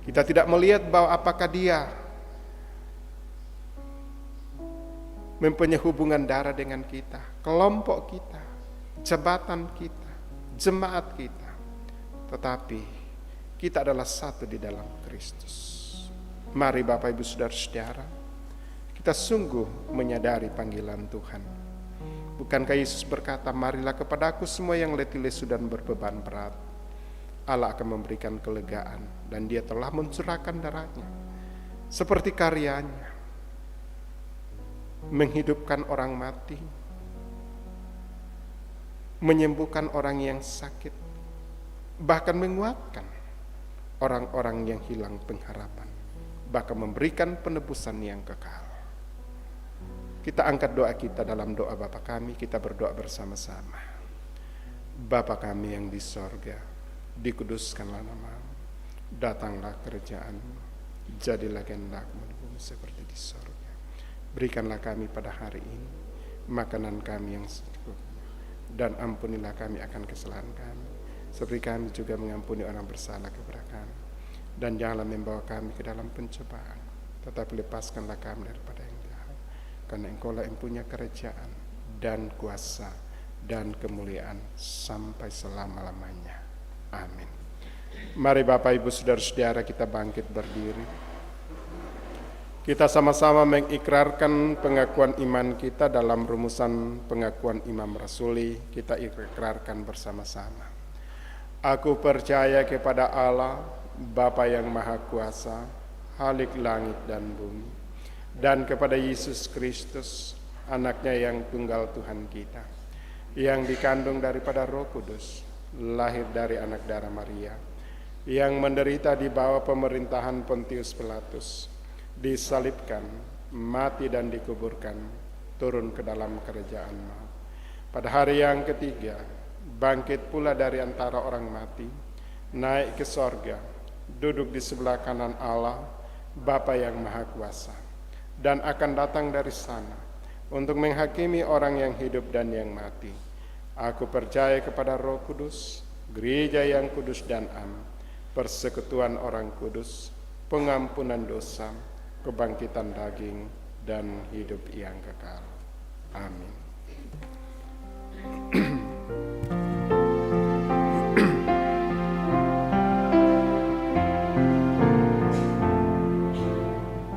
Kita tidak melihat bahwa apakah dia mempunyai hubungan darah dengan kita, kelompok kita, jabatan kita, jemaat kita. Tetapi kita adalah satu di dalam Kristus. Mari Bapak Ibu Saudara-saudara, kita sungguh menyadari panggilan Tuhan. Bukankah Yesus berkata, marilah kepadaku semua yang letih lesu dan berbeban berat. Allah akan memberikan kelegaan, dan dia telah mencurahkan darahnya. Seperti karyanya, menghidupkan orang mati, menyembuhkan orang yang sakit, bahkan menguatkan orang-orang yang hilang pengharapan, bahkan memberikan penebusan yang kekal. Kita angkat doa kita dalam doa Bapa kami, kita berdoa bersama-sama. Bapa kami yang di sorga, dikuduskanlah namamu, datanglah kerajaan-Mu, jadilah kehendak-Mu di bumi seperti di sorga. Berikanlah kami pada hari ini makanan kami yang secukupnya, dan ampunilah kami akan kesalahan kami, seperti kami juga mengampuni orang bersalah kepada kami. Dan janganlah membawa kami ke dalam pencobaan, tetapi lepaskanlah kami daripada yang jahat. Karena Engkau-lah yang punya kerajaan dan kuasa dan kemuliaan sampai selama-lamanya. Amin. Mari Bapak Ibu Saudara-saudara, kita bangkit berdiri. Kita sama-sama mengikrarkan pengakuan iman kita dalam rumusan pengakuan Imam Rasuli. Kita ikrarkan bersama-sama. Aku percaya kepada Allah, Bapa yang Maha Kuasa, Khalik langit dan bumi, dan kepada Yesus Kristus, anaknya yang tunggal Tuhan kita, yang dikandung daripada Roh Kudus, lahir dari anak darah Maria, yang menderita di bawah pemerintahan Pontius Pilatus, disalibkan, mati dan dikuburkan, turun ke dalam kerajaan maut. Pada hari yang ketiga, bangkit pula dari antara orang mati, naik ke sorga, duduk di sebelah kanan Allah, Bapa yang Maha Kuasa, dan akan datang dari sana untuk menghakimi orang yang hidup dan yang mati. Aku percaya kepada Roh Kudus, gereja yang kudus dan am, persekutuan orang kudus, pengampunan dosa, kebangkitan daging, dan hidup yang kekal. Amin.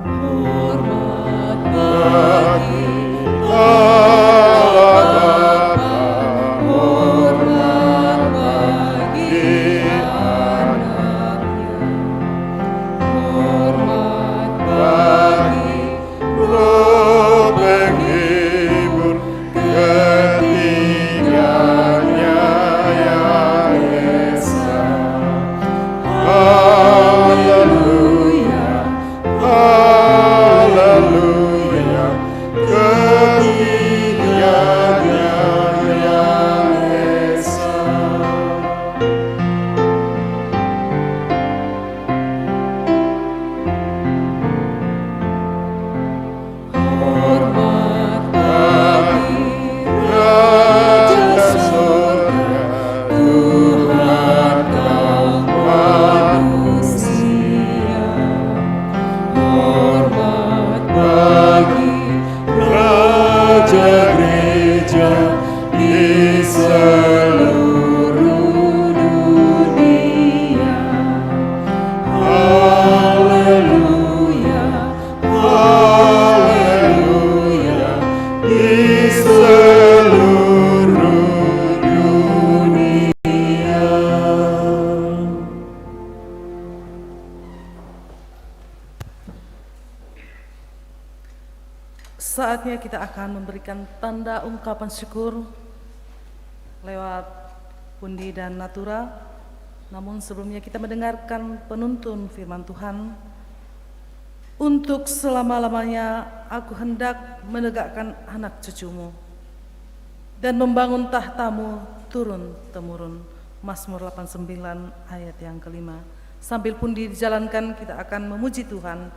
Hormat Bagi Allah Bapa, hormat bagi anaknya, hormat bagi Roh penghibur ketiganya yang esa. Haleluya, haleluya, ketiganya yang esa. hormat Bagi bagi Raja surga, Tuhan kaum manusia. Hormat bagi Raja gereja di seluruh dunia. Haleluya, haleluya, di seluruh dunia. Saatnya kita akan memberikan tanda ungkapan syukur lewat pundi dan natura. Namun sebelumnya kita mendengarkan penuntun firman Tuhan. Untuk selama-lamanya aku hendak menegakkan anak cucumu dan membangun tahtamu turun-temurun. Mazmur 89 ayat yang kelima. Sambil pundi dijalankan, kita akan memuji Tuhan,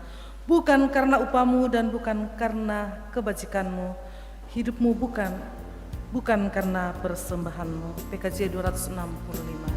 bukan karena upamu dan bukan karena kebajikanmu, hidupmu bukan karena persembahanmu. PKJ 265.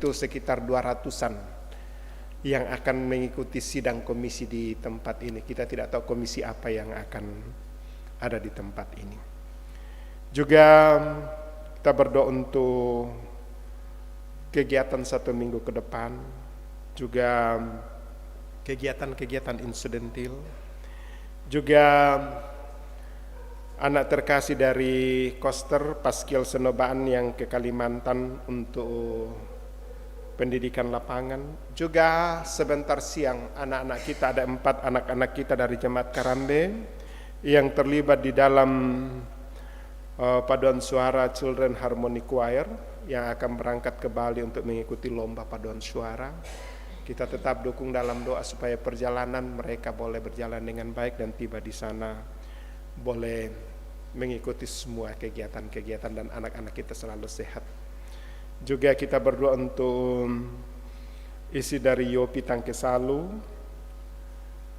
itu sekitar 200-an yang akan mengikuti sidang komisi di tempat ini. Kita tidak tahu komisi apa yang akan ada di tempat ini. Juga kita berdoa untuk kegiatan 1 minggu ke depan, juga kegiatan-kegiatan insidentil, juga anak terkasih dari Koster Paskil Senobaan yang ke Kalimantan untuk pendidikan lapangan. Juga sebentar siang anak-anak kita, ada 4 anak-anak kita dari Jemaat Karambe yang terlibat di dalam paduan suara Children Harmony Choir yang akan berangkat ke Bali untuk mengikuti lomba paduan suara. Kita tetap dukung dalam doa supaya perjalanan mereka boleh berjalan dengan baik dan tiba di sana boleh mengikuti semua kegiatan-kegiatan dan anak-anak kita selalu sehat. Juga kita berdoa untuk isi dari Yopi Tangkesalu,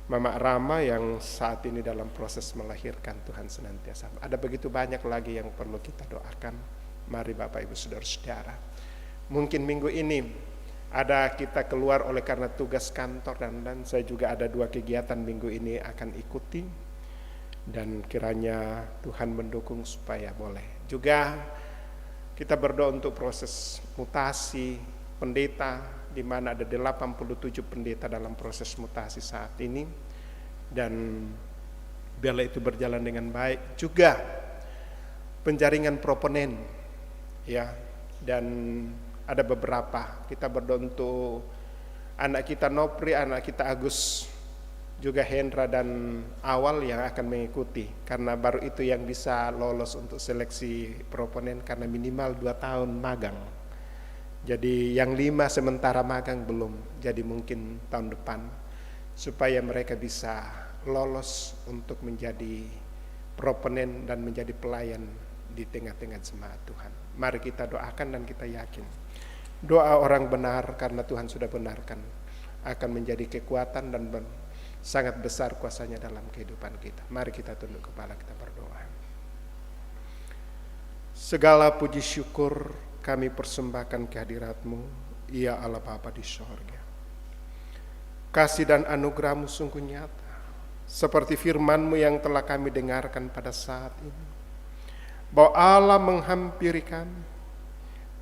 Mama Rama yang saat ini dalam proses melahirkan. Tuhan senantiasa. Ada begitu banyak lagi yang perlu kita doakan. Mari Bapak Ibu Saudara-saudara. Mungkin minggu ini ada kita keluar oleh karena tugas kantor dan saya juga ada 2 kegiatan minggu ini akan ikuti. Dan kiranya Tuhan mendukung supaya boleh. Juga kita berdoa untuk proses mutasi pendeta, di mana ada 87 pendeta dalam proses mutasi saat ini, dan biarlah itu berjalan dengan baik. Juga penjaringan proponen, ya, dan ada beberapa kita berdoa untuk anak kita Nopri, anak kita Agus, juga Hendra dan Awal yang akan mengikuti, karena baru itu yang bisa lolos untuk seleksi proponen karena minimal 2 tahun magang. Jadi yang 5 sementara magang belum, jadi mungkin tahun depan supaya mereka bisa lolos untuk menjadi proponen dan menjadi pelayan di tengah-tengah jemaat Tuhan. Mari kita doakan dan kita yakin doa orang benar karena Tuhan sudah benarkan akan menjadi kekuatan dan sangat besar kuasanya dalam kehidupan kita. Mari kita tunduk kepala, kita berdoa. Segala puji syukur kami persembahkan kehadirat-Mu, ya Allah Bapa di sorga. Kasih dan anugerah-Mu sungguh nyata, seperti firman-Mu yang telah kami dengarkan pada saat ini, bahwa Allah menghampiri kami,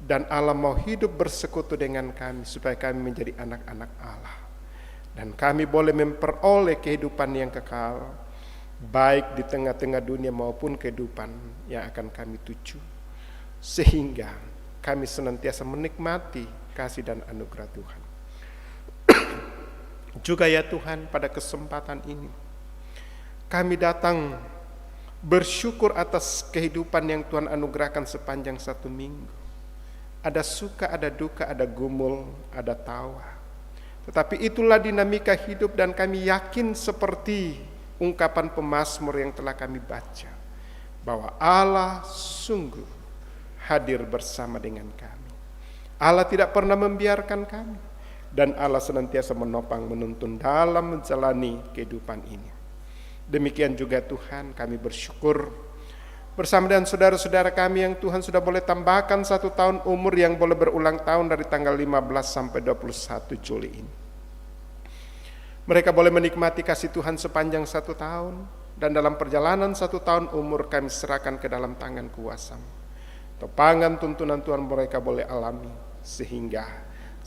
dan Allah mau hidup bersekutu dengan kami, supaya kami menjadi anak-anak Allah. Dan kami boleh memperoleh kehidupan yang kekal, baik di tengah-tengah dunia maupun kehidupan yang akan kami tuju. Sehingga kami senantiasa menikmati kasih dan anugerah Tuhan. Juga ya Tuhan, pada kesempatan ini kami datang bersyukur atas kehidupan yang Tuhan anugerahkan sepanjang 1 minggu. Ada suka, ada duka, ada gumul, ada tawa. Tetapi itulah dinamika hidup, dan kami yakin seperti ungkapan pemazmur yang telah kami baca, bahwa Allah sungguh hadir bersama dengan kami. Allah tidak pernah membiarkan kami, dan Allah senantiasa menopang, menuntun dalam menjalani kehidupan ini. Demikian juga Tuhan, kami bersyukur bersama dengan saudara-saudara kami yang Tuhan sudah boleh tambahkan 1 tahun umur, yang boleh berulang tahun dari tanggal 15 sampai 21 Juli ini. Mereka boleh menikmati kasih Tuhan sepanjang 1 tahun, dan dalam perjalanan 1 tahun umur kami serahkan ke dalam tangan kuasa-Mu. Topangan tuntunan Tuhan mereka boleh alami, sehingga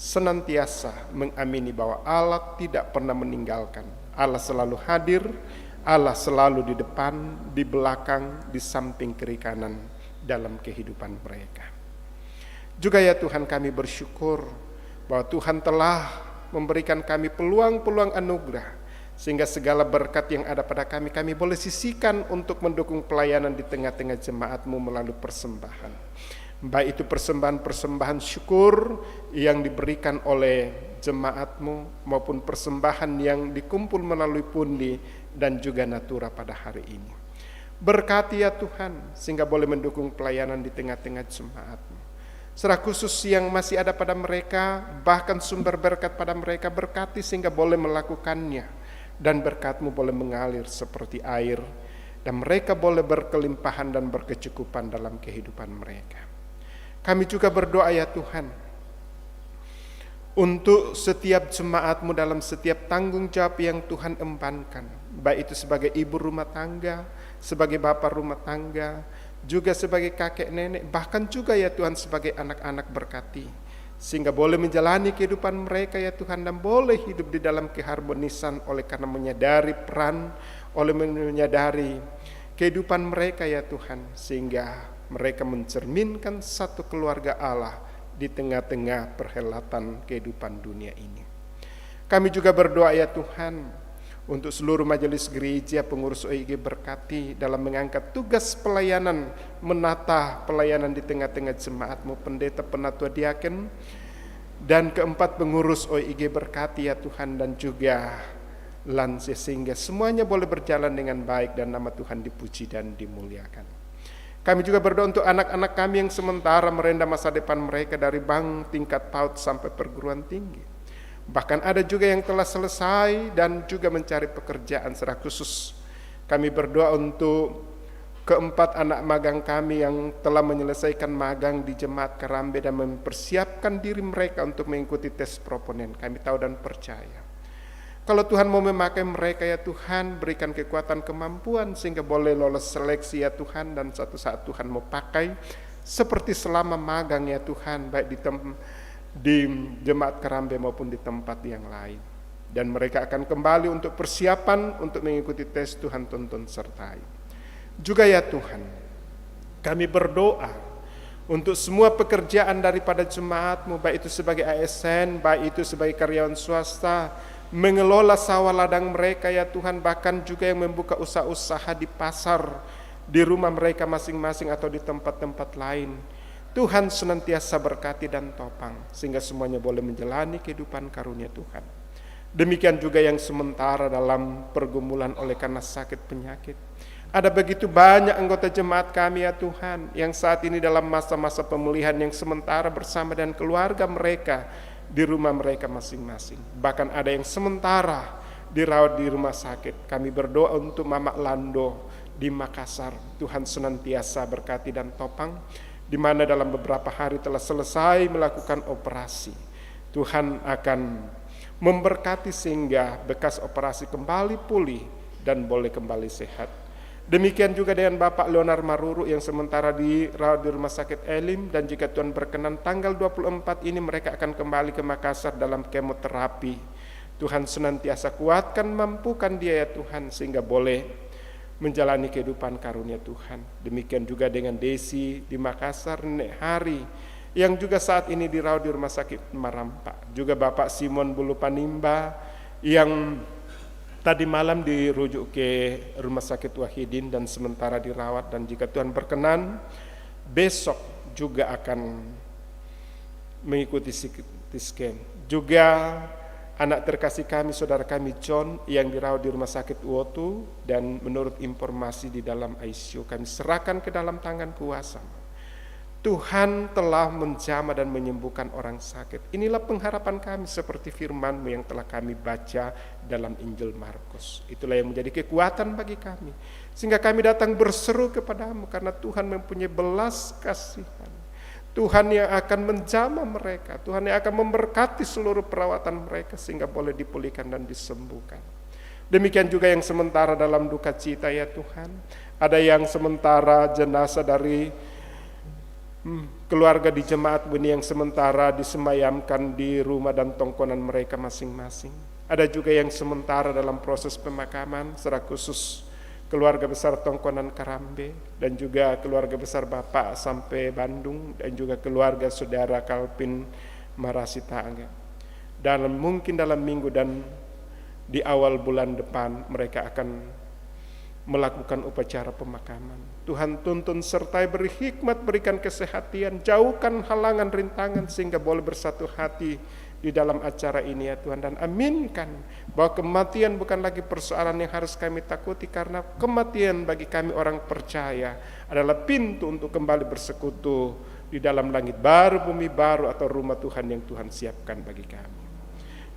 senantiasa mengamini bahwa Allah tidak pernah meninggalkan. Allah selalu hadir, Allah selalu di depan, di belakang, di samping kiri kanan dalam kehidupan mereka. Juga ya Tuhan, kami bersyukur bahwa Tuhan telah memberikan kami peluang-peluang anugerah, sehingga segala berkat yang ada pada kami boleh sisihkan untuk mendukung pelayanan di tengah-tengah jemaat-Mu melalui persembahan. Baik itu persembahan-persembahan syukur yang diberikan oleh jemaat-Mu, maupun persembahan yang dikumpul melalui pundi dan juga natura pada hari ini. Berkati ya Tuhan, sehingga boleh mendukung pelayanan di tengah-tengah jemaat-Mu. Secara khusus yang masih ada pada mereka, bahkan sumber berkat pada mereka, berkati sehingga boleh melakukannya, dan berkat-Mu boleh mengalir seperti air, dan mereka boleh berkelimpahan dan berkecukupan dalam kehidupan mereka. Kami juga berdoa ya Tuhan, untuk setiap jemaat-Mu dalam setiap tanggung jawab yang Tuhan embankan, baik itu sebagai ibu rumah tangga, sebagai bapak rumah tangga, juga sebagai kakek nenek, bahkan juga ya Tuhan sebagai anak-anak berkati, sehingga boleh menjalani kehidupan mereka ya Tuhan, dan boleh hidup di dalam keharmonisan oleh karena menyadari peran, oleh menyadari kehidupan mereka ya Tuhan, sehingga mereka mencerminkan satu keluarga Allah di tengah-tengah perhelatan kehidupan dunia ini. Kami juga berdoa ya Tuhan untuk seluruh majelis gereja, pengurus OIG berkati dalam mengangkat tugas pelayanan, menata pelayanan di tengah-tengah jemaat-Mu, pendeta, penatua, diaken, dan keempat pengurus OIG berkati ya Tuhan, dan juga lansia, sehingga semuanya boleh berjalan dengan baik dan nama Tuhan dipuji dan dimuliakan. Kami juga berdoa untuk anak-anak kami yang sementara merenda masa depan mereka dari bank tingkat PAUD sampai perguruan tinggi. Bahkan ada juga yang telah selesai dan juga mencari pekerjaan secara khusus. Kami berdoa untuk keempat anak magang kami yang telah menyelesaikan magang di Jemaat Karambe dan mempersiapkan diri mereka untuk mengikuti tes proponen. Kami tahu dan percaya, kalau Tuhan mau memakai mereka ya Tuhan, berikan kekuatan, kemampuan sehingga boleh lolos seleksi ya Tuhan, dan suatu saat Tuhan mau pakai seperti selama magang ya Tuhan, baik di Jemaat Karambe maupun di tempat yang lain. Dan mereka akan kembali untuk persiapan untuk mengikuti tes, Tuhan tuntun sertai. Juga ya Tuhan, kami berdoa untuk semua pekerjaan daripada jemaat-Mu, baik itu sebagai ASN, baik itu sebagai karyawan swasta, mengelola sawah ladang mereka ya Tuhan, bahkan juga yang membuka usaha-usaha di pasar, di rumah mereka masing-masing atau di tempat-tempat lain. Tuhan senantiasa berkati dan topang, sehingga semuanya boleh menjalani kehidupan karunia Tuhan. Demikian juga yang sementara dalam pergumulan oleh karena sakit penyakit. Ada begitu banyak anggota jemaat kami ya Tuhan, yang saat ini dalam masa-masa pemulihan yang sementara bersama dan keluarga mereka, di rumah mereka masing-masing. Bahkan ada yang sementara dirawat di rumah sakit. Kami berdoa untuk Mama Lando di Makassar. Tuhan senantiasa berkati dan topang, di mana dalam beberapa hari telah selesai melakukan operasi. Tuhan akan memberkati sehingga bekas operasi kembali pulih dan boleh kembali sehat. Demikian juga dengan Bapak Leonard Maruru yang sementara dirawat di Rumah Sakit Elim, dan jika Tuhan berkenan tanggal 24 ini mereka akan kembali ke Makassar dalam kemoterapi. Tuhan senantiasa kuatkan, mampukan dia ya Tuhan, sehingga boleh menjalani kehidupan karunia Tuhan. Demikian juga dengan Desi di Makassar, Nenek Hari yang juga saat ini dirawat di Rumah Sakit Marampa. Juga Bapak Simon Bulupanimba yang tadi malam dirujuk ke Rumah Sakit Wahidin dan sementara dirawat, dan jika Tuhan berkenan besok juga akan mengikuti CT scan. Juga anak terkasih kami, saudara kami John yang dirawat di Rumah Sakit Wotu, dan menurut informasi di dalam ICU, kami serahkan ke dalam tangan kuasa. Tuhan telah menjamah dan menyembuhkan orang sakit. Inilah pengharapan kami seperti firman-Mu yang telah kami baca dalam Injil Markus. Itulah yang menjadi kekuatan bagi kami, sehingga kami datang berseru kepada-Mu, karena Tuhan mempunyai belas kasihan. Tuhan yang akan menjamah mereka, Tuhan yang akan memberkati seluruh perawatan mereka sehingga boleh dipulihkan dan disembuhkan. Demikian juga yang sementara dalam duka cita ya Tuhan. Ada yang sementara jenazah dari keluarga di jemaat ini yang sementara disemayamkan di rumah dan tongkonan mereka masing-masing. Ada juga yang sementara dalam proses pemakaman, secara khusus keluarga besar Tongkonan Karambe, dan juga keluarga besar Bapak sampai Bandung, dan juga keluarga saudara Kalpin Marasitaangga. Mungkin dalam minggu dan di awal bulan depan mereka akan melakukan upacara pemakaman. Tuhan tuntun sertai, beri hikmat, berikan kesehatan, jauhkan halangan rintangan sehingga boleh bersatu hati di dalam acara ini ya Tuhan, dan aminkan bahwa kematian bukan lagi persoalan yang harus kami takuti, karena kematian bagi kami orang percaya adalah pintu untuk kembali bersekutu di dalam langit baru, bumi baru, atau rumah Tuhan yang Tuhan siapkan bagi kami.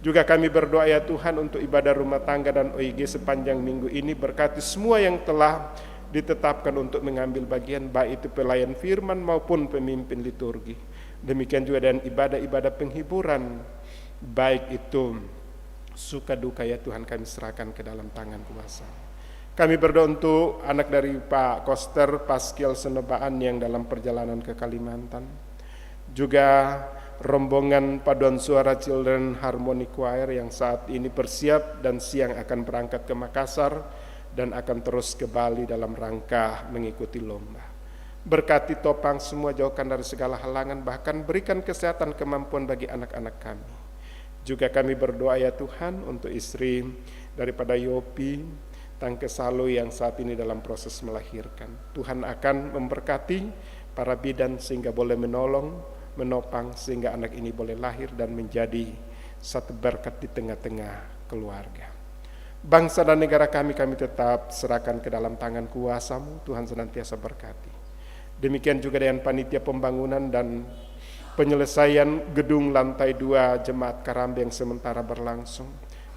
Juga kami berdoa ya Tuhan untuk ibadah rumah tangga dan OIG sepanjang minggu ini, berkati semua yang telah ditetapkan untuk mengambil bagian, baik itu pelayan firman maupun pemimpin liturgi. Demikian juga dengan ibadah-ibadah penghiburan baik itu suka duka ya Tuhan kami serahkan ke dalam tangan kuasa. Kami berdoa untuk anak dari Pak Koster Paskial Senebaan yang dalam perjalanan ke Kalimantan, juga rombongan paduan suara Children Harmony Choir yang saat ini bersiap dan siang akan berangkat ke Makassar dan akan terus ke Bali dalam rangka mengikuti lomba. Berkati topang semua, jauhkan dari segala halangan, bahkan berikan kesehatan kemampuan bagi anak-anak kami. Juga kami berdoa ya Tuhan untuk istri daripada Yopi Tangke Salu yang saat ini dalam proses melahirkan. Tuhan akan memberkati para bidan sehingga boleh menolong, menopang sehingga anak ini boleh lahir dan menjadi satu berkat di tengah-tengah keluarga. Bangsa dan negara kami tetap serahkan ke dalam tangan kuasa-Mu, Tuhan senantiasa berkati. Demikian juga dengan panitia pembangunan dan penyelesaian gedung lantai 2 Jemaat Karambe yang sementara berlangsung.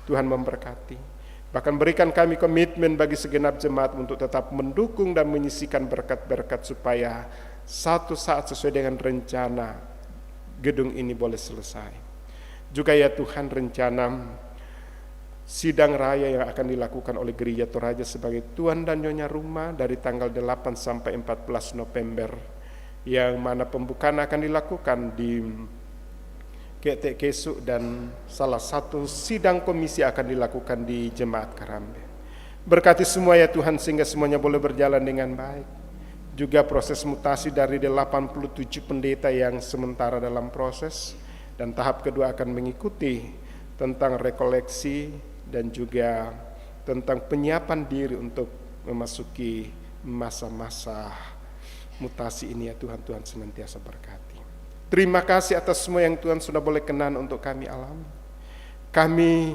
Tuhan memberkati. Bahkan berikan kami komitmen bagi segenap jemaat untuk tetap mendukung dan menyisikan berkat-berkat supaya satu saat sesuai dengan rencana gedung ini boleh selesai. Juga ya Tuhan, rencana sidang raya yang akan dilakukan oleh Gereja Toraja sebagai tuan dan nyonya rumah dari tanggal 8 sampai 14 November, yang mana pembukaan akan dilakukan di GT Kesuk dan salah satu sidang komisi akan dilakukan di Jemaat Karambe. Berkati semua ya Tuhan sehingga semuanya boleh berjalan dengan baik. Juga proses mutasi dari 87 pendeta yang sementara dalam proses, dan tahap kedua akan mengikuti tentang rekoleksi dan juga tentang penyiapan diri untuk memasuki masa-masa mutasi ini ya Tuhan. Tuhan senantiasa berkati. Terima kasih atas semua yang Tuhan sudah boleh kenan untuk kami alami. Kami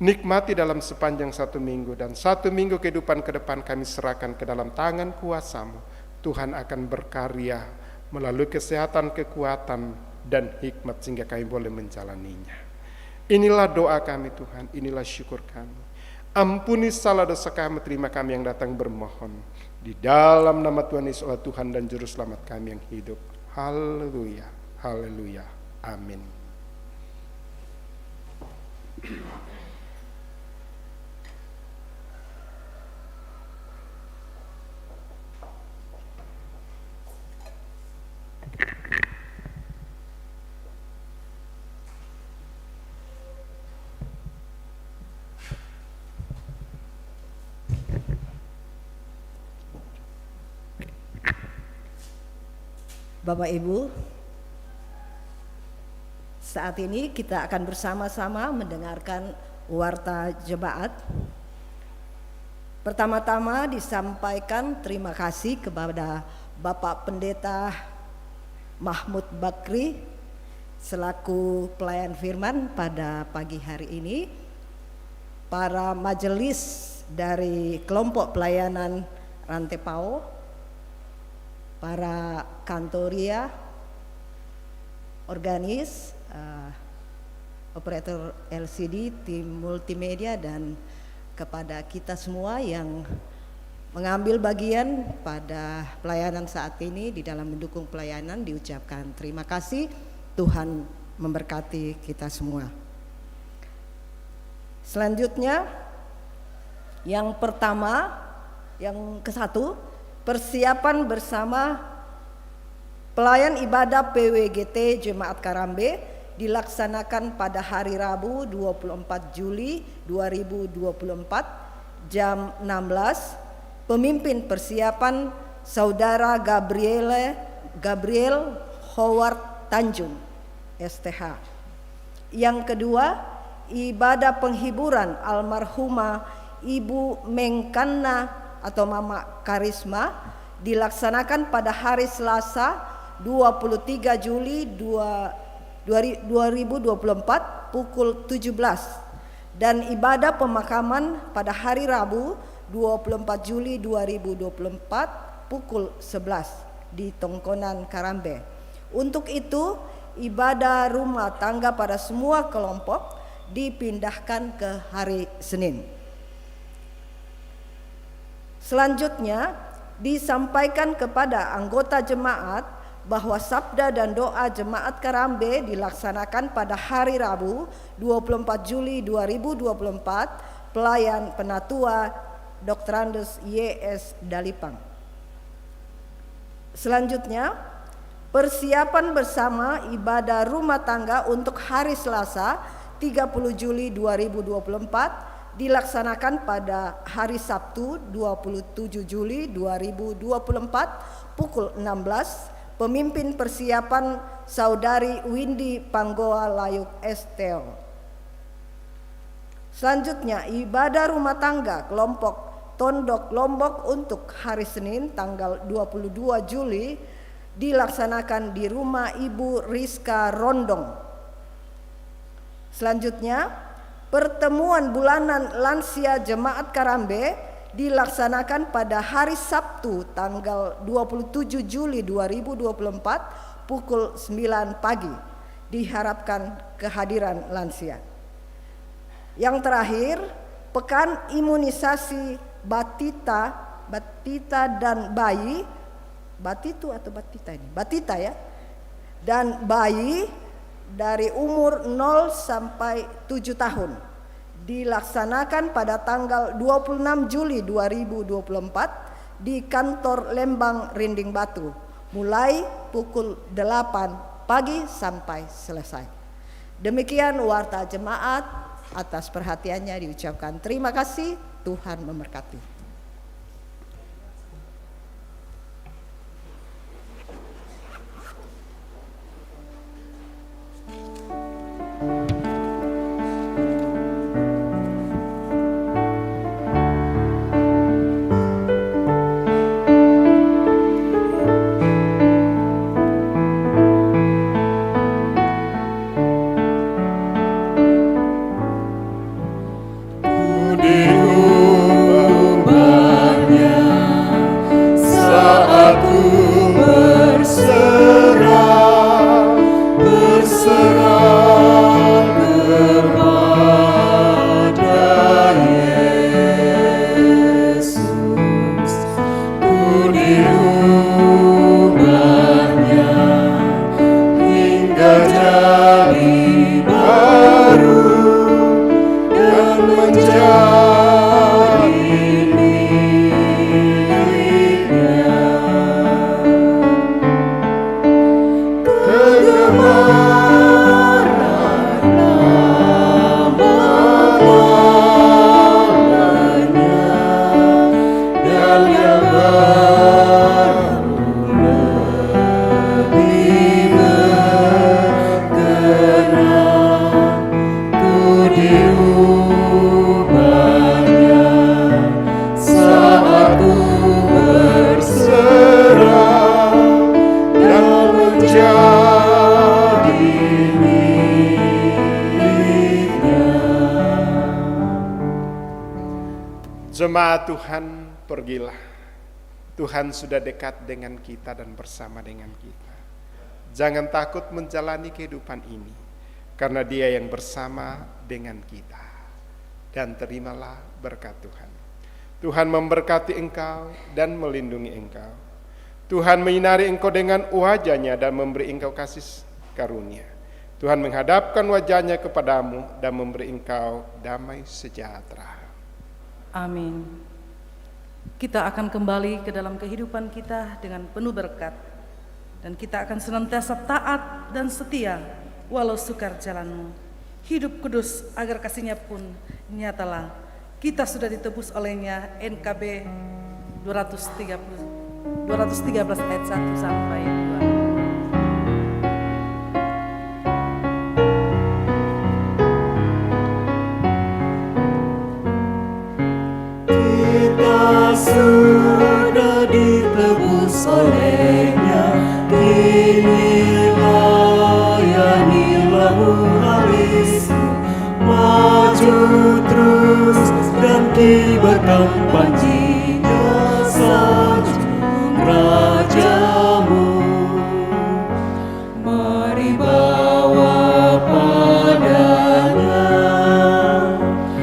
nikmati dalam sepanjang 1 minggu, dan 1 minggu kehidupan ke depan kami serahkan ke dalam tangan kuasa-Mu. Tuhan akan berkarya melalui kesehatan, kekuatan, dan hikmat sehingga kami boleh menjalaninya. Inilah doa kami Tuhan, inilah syukur kami. Ampuni salah dosa kami, terima kami yang datang bermohon. Di dalam nama Tuhan Yesus Allah Tuhan dan Juru Selamat kami yang hidup. Haleluya, haleluya, amin. Bapak Ibu, saat ini kita akan bersama-sama mendengarkan warta jemaat. Pertama-tama disampaikan terima kasih kepada Bapak Pendeta Mahmud Bakri selaku pelayan firman pada pagi hari ini, para majelis dari kelompok pelayanan Rantepao, para kantoria, organis, operator LCD, tim multimedia, dan kepada kita semua yang mengambil bagian pada pelayanan saat ini di dalam mendukung pelayanan, diucapkan terima kasih. Tuhan memberkati kita semua. Selanjutnya, yang pertama, yang ke-1, persiapan bersama pelayan ibadah PWGT Jemaat Karambe dilaksanakan pada hari Rabu 24 Juli 2024 jam 16. Pemimpin persiapan Saudara Gabriel Howard Tanjung, STH. Yang kedua, ibadah penghiburan almarhumah Ibu Mengkana atau Mama Karisma dilaksanakan pada hari Selasa 23 Juli 2024 pukul 17, dan ibadah pemakaman pada hari Rabu 24 Juli 2024 pukul 11 di Tongkonan Karambe. Untuk itu, ibadah rumah tangga pada semua kelompok dipindahkan ke hari Senin. Selanjutnya disampaikan kepada anggota jemaat bahwa sabda dan doa Jemaat Karambe dilaksanakan pada hari Rabu 24 Juli 2024, pelayan Penatua Dr. Andes Y.S. Dalipang. Selanjutnya, persiapan bersama ibadah rumah tangga untuk hari Selasa 30 Juli 2024 dilaksanakan pada hari Sabtu 27 Juli 2024 pukul 16. Pemimpin persiapan Saudari Windy Panggoa Layuk Esteo. Selanjutnya, ibadah rumah tangga kelompok Tondok Lombok untuk hari Senin tanggal 22 Juli dilaksanakan di rumah Ibu Rizka Rondong. Selanjutnya, pertemuan bulanan lansia Jemaat Karambe dilaksanakan pada hari Sabtu tanggal 27 Juli 2024 pukul 9 pagi. Diharapkan kehadiran lansia. Yang terakhir, pekan imunisasi batita dan bayi, batitu atau batita ini? Batita ya. Dan bayi dari umur 0 sampai 7 tahun dilaksanakan pada tanggal 26 Juli 2024 di kantor Lembang Rinding Batu mulai pukul 8 pagi sampai selesai. Demikian warta jemaat, atas perhatiannya diucapkan terima kasih, Tuhan memberkati. Jemaat Tuhan, pergilah. Tuhan sudah dekat dengan kita dan bersama dengan kita. Jangan takut menjalani kehidupan ini, karena Dia yang bersama dengan kita. Dan terimalah berkat Tuhan. Tuhan memberkati engkau dan melindungi engkau. Tuhan menyinari engkau dengan wajah-Nya dan memberi engkau kasih karunia. Tuhan menghadapkan wajah-Nya kepadamu dan memberi engkau damai sejahtera. Amin. Kita akan kembali ke dalam kehidupan kita dengan penuh berkat, dan kita akan senantiasa taat dan setia walau sukar jalanmu. Hidup kudus agar kasih-Nya pun nyatalah. Kita sudah ditebus oleh-Nya, NKB 213 ayat 1 sampai 2. Sudah ditebus oleh-Nya, kini layanilah harismu, maju terus dan kibarkan panji-Nya, sanjung rajamu. Mari bawa padanya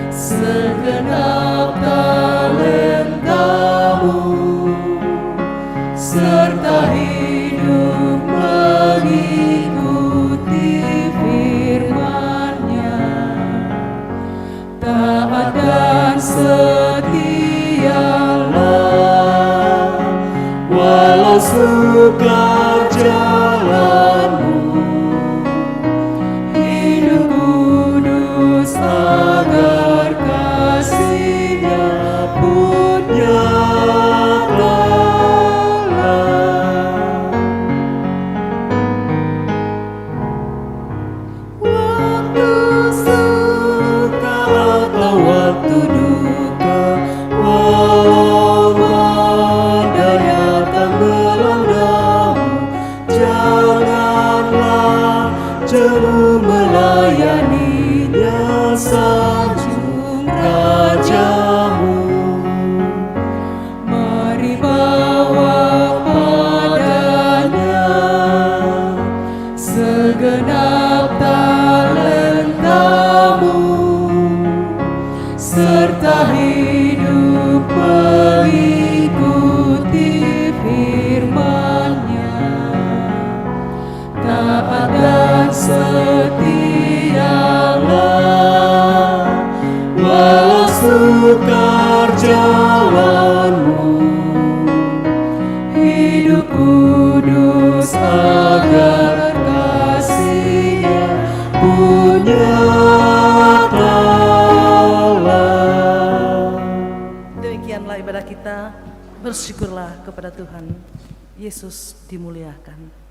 segenap talentamu serta hidup sukar jalanmu, hidup kudus agar kasih-Nya pun nyatalah. Waktu suka atau waktu duka, walau badai datang melandamu, janganlah jemu melayaninya, sanjung rajamu. Mari bawa padanya segenap talentamu, serta hidup mengikuti firman-Nya. Taat dan setialah, walau sukar jalanmu, hidup kudus agar kasih-Nya pun nyatalah. Demikianlah ibadah kita. Bersyukurlah kepada Tuhan. Yesus dimuliakan.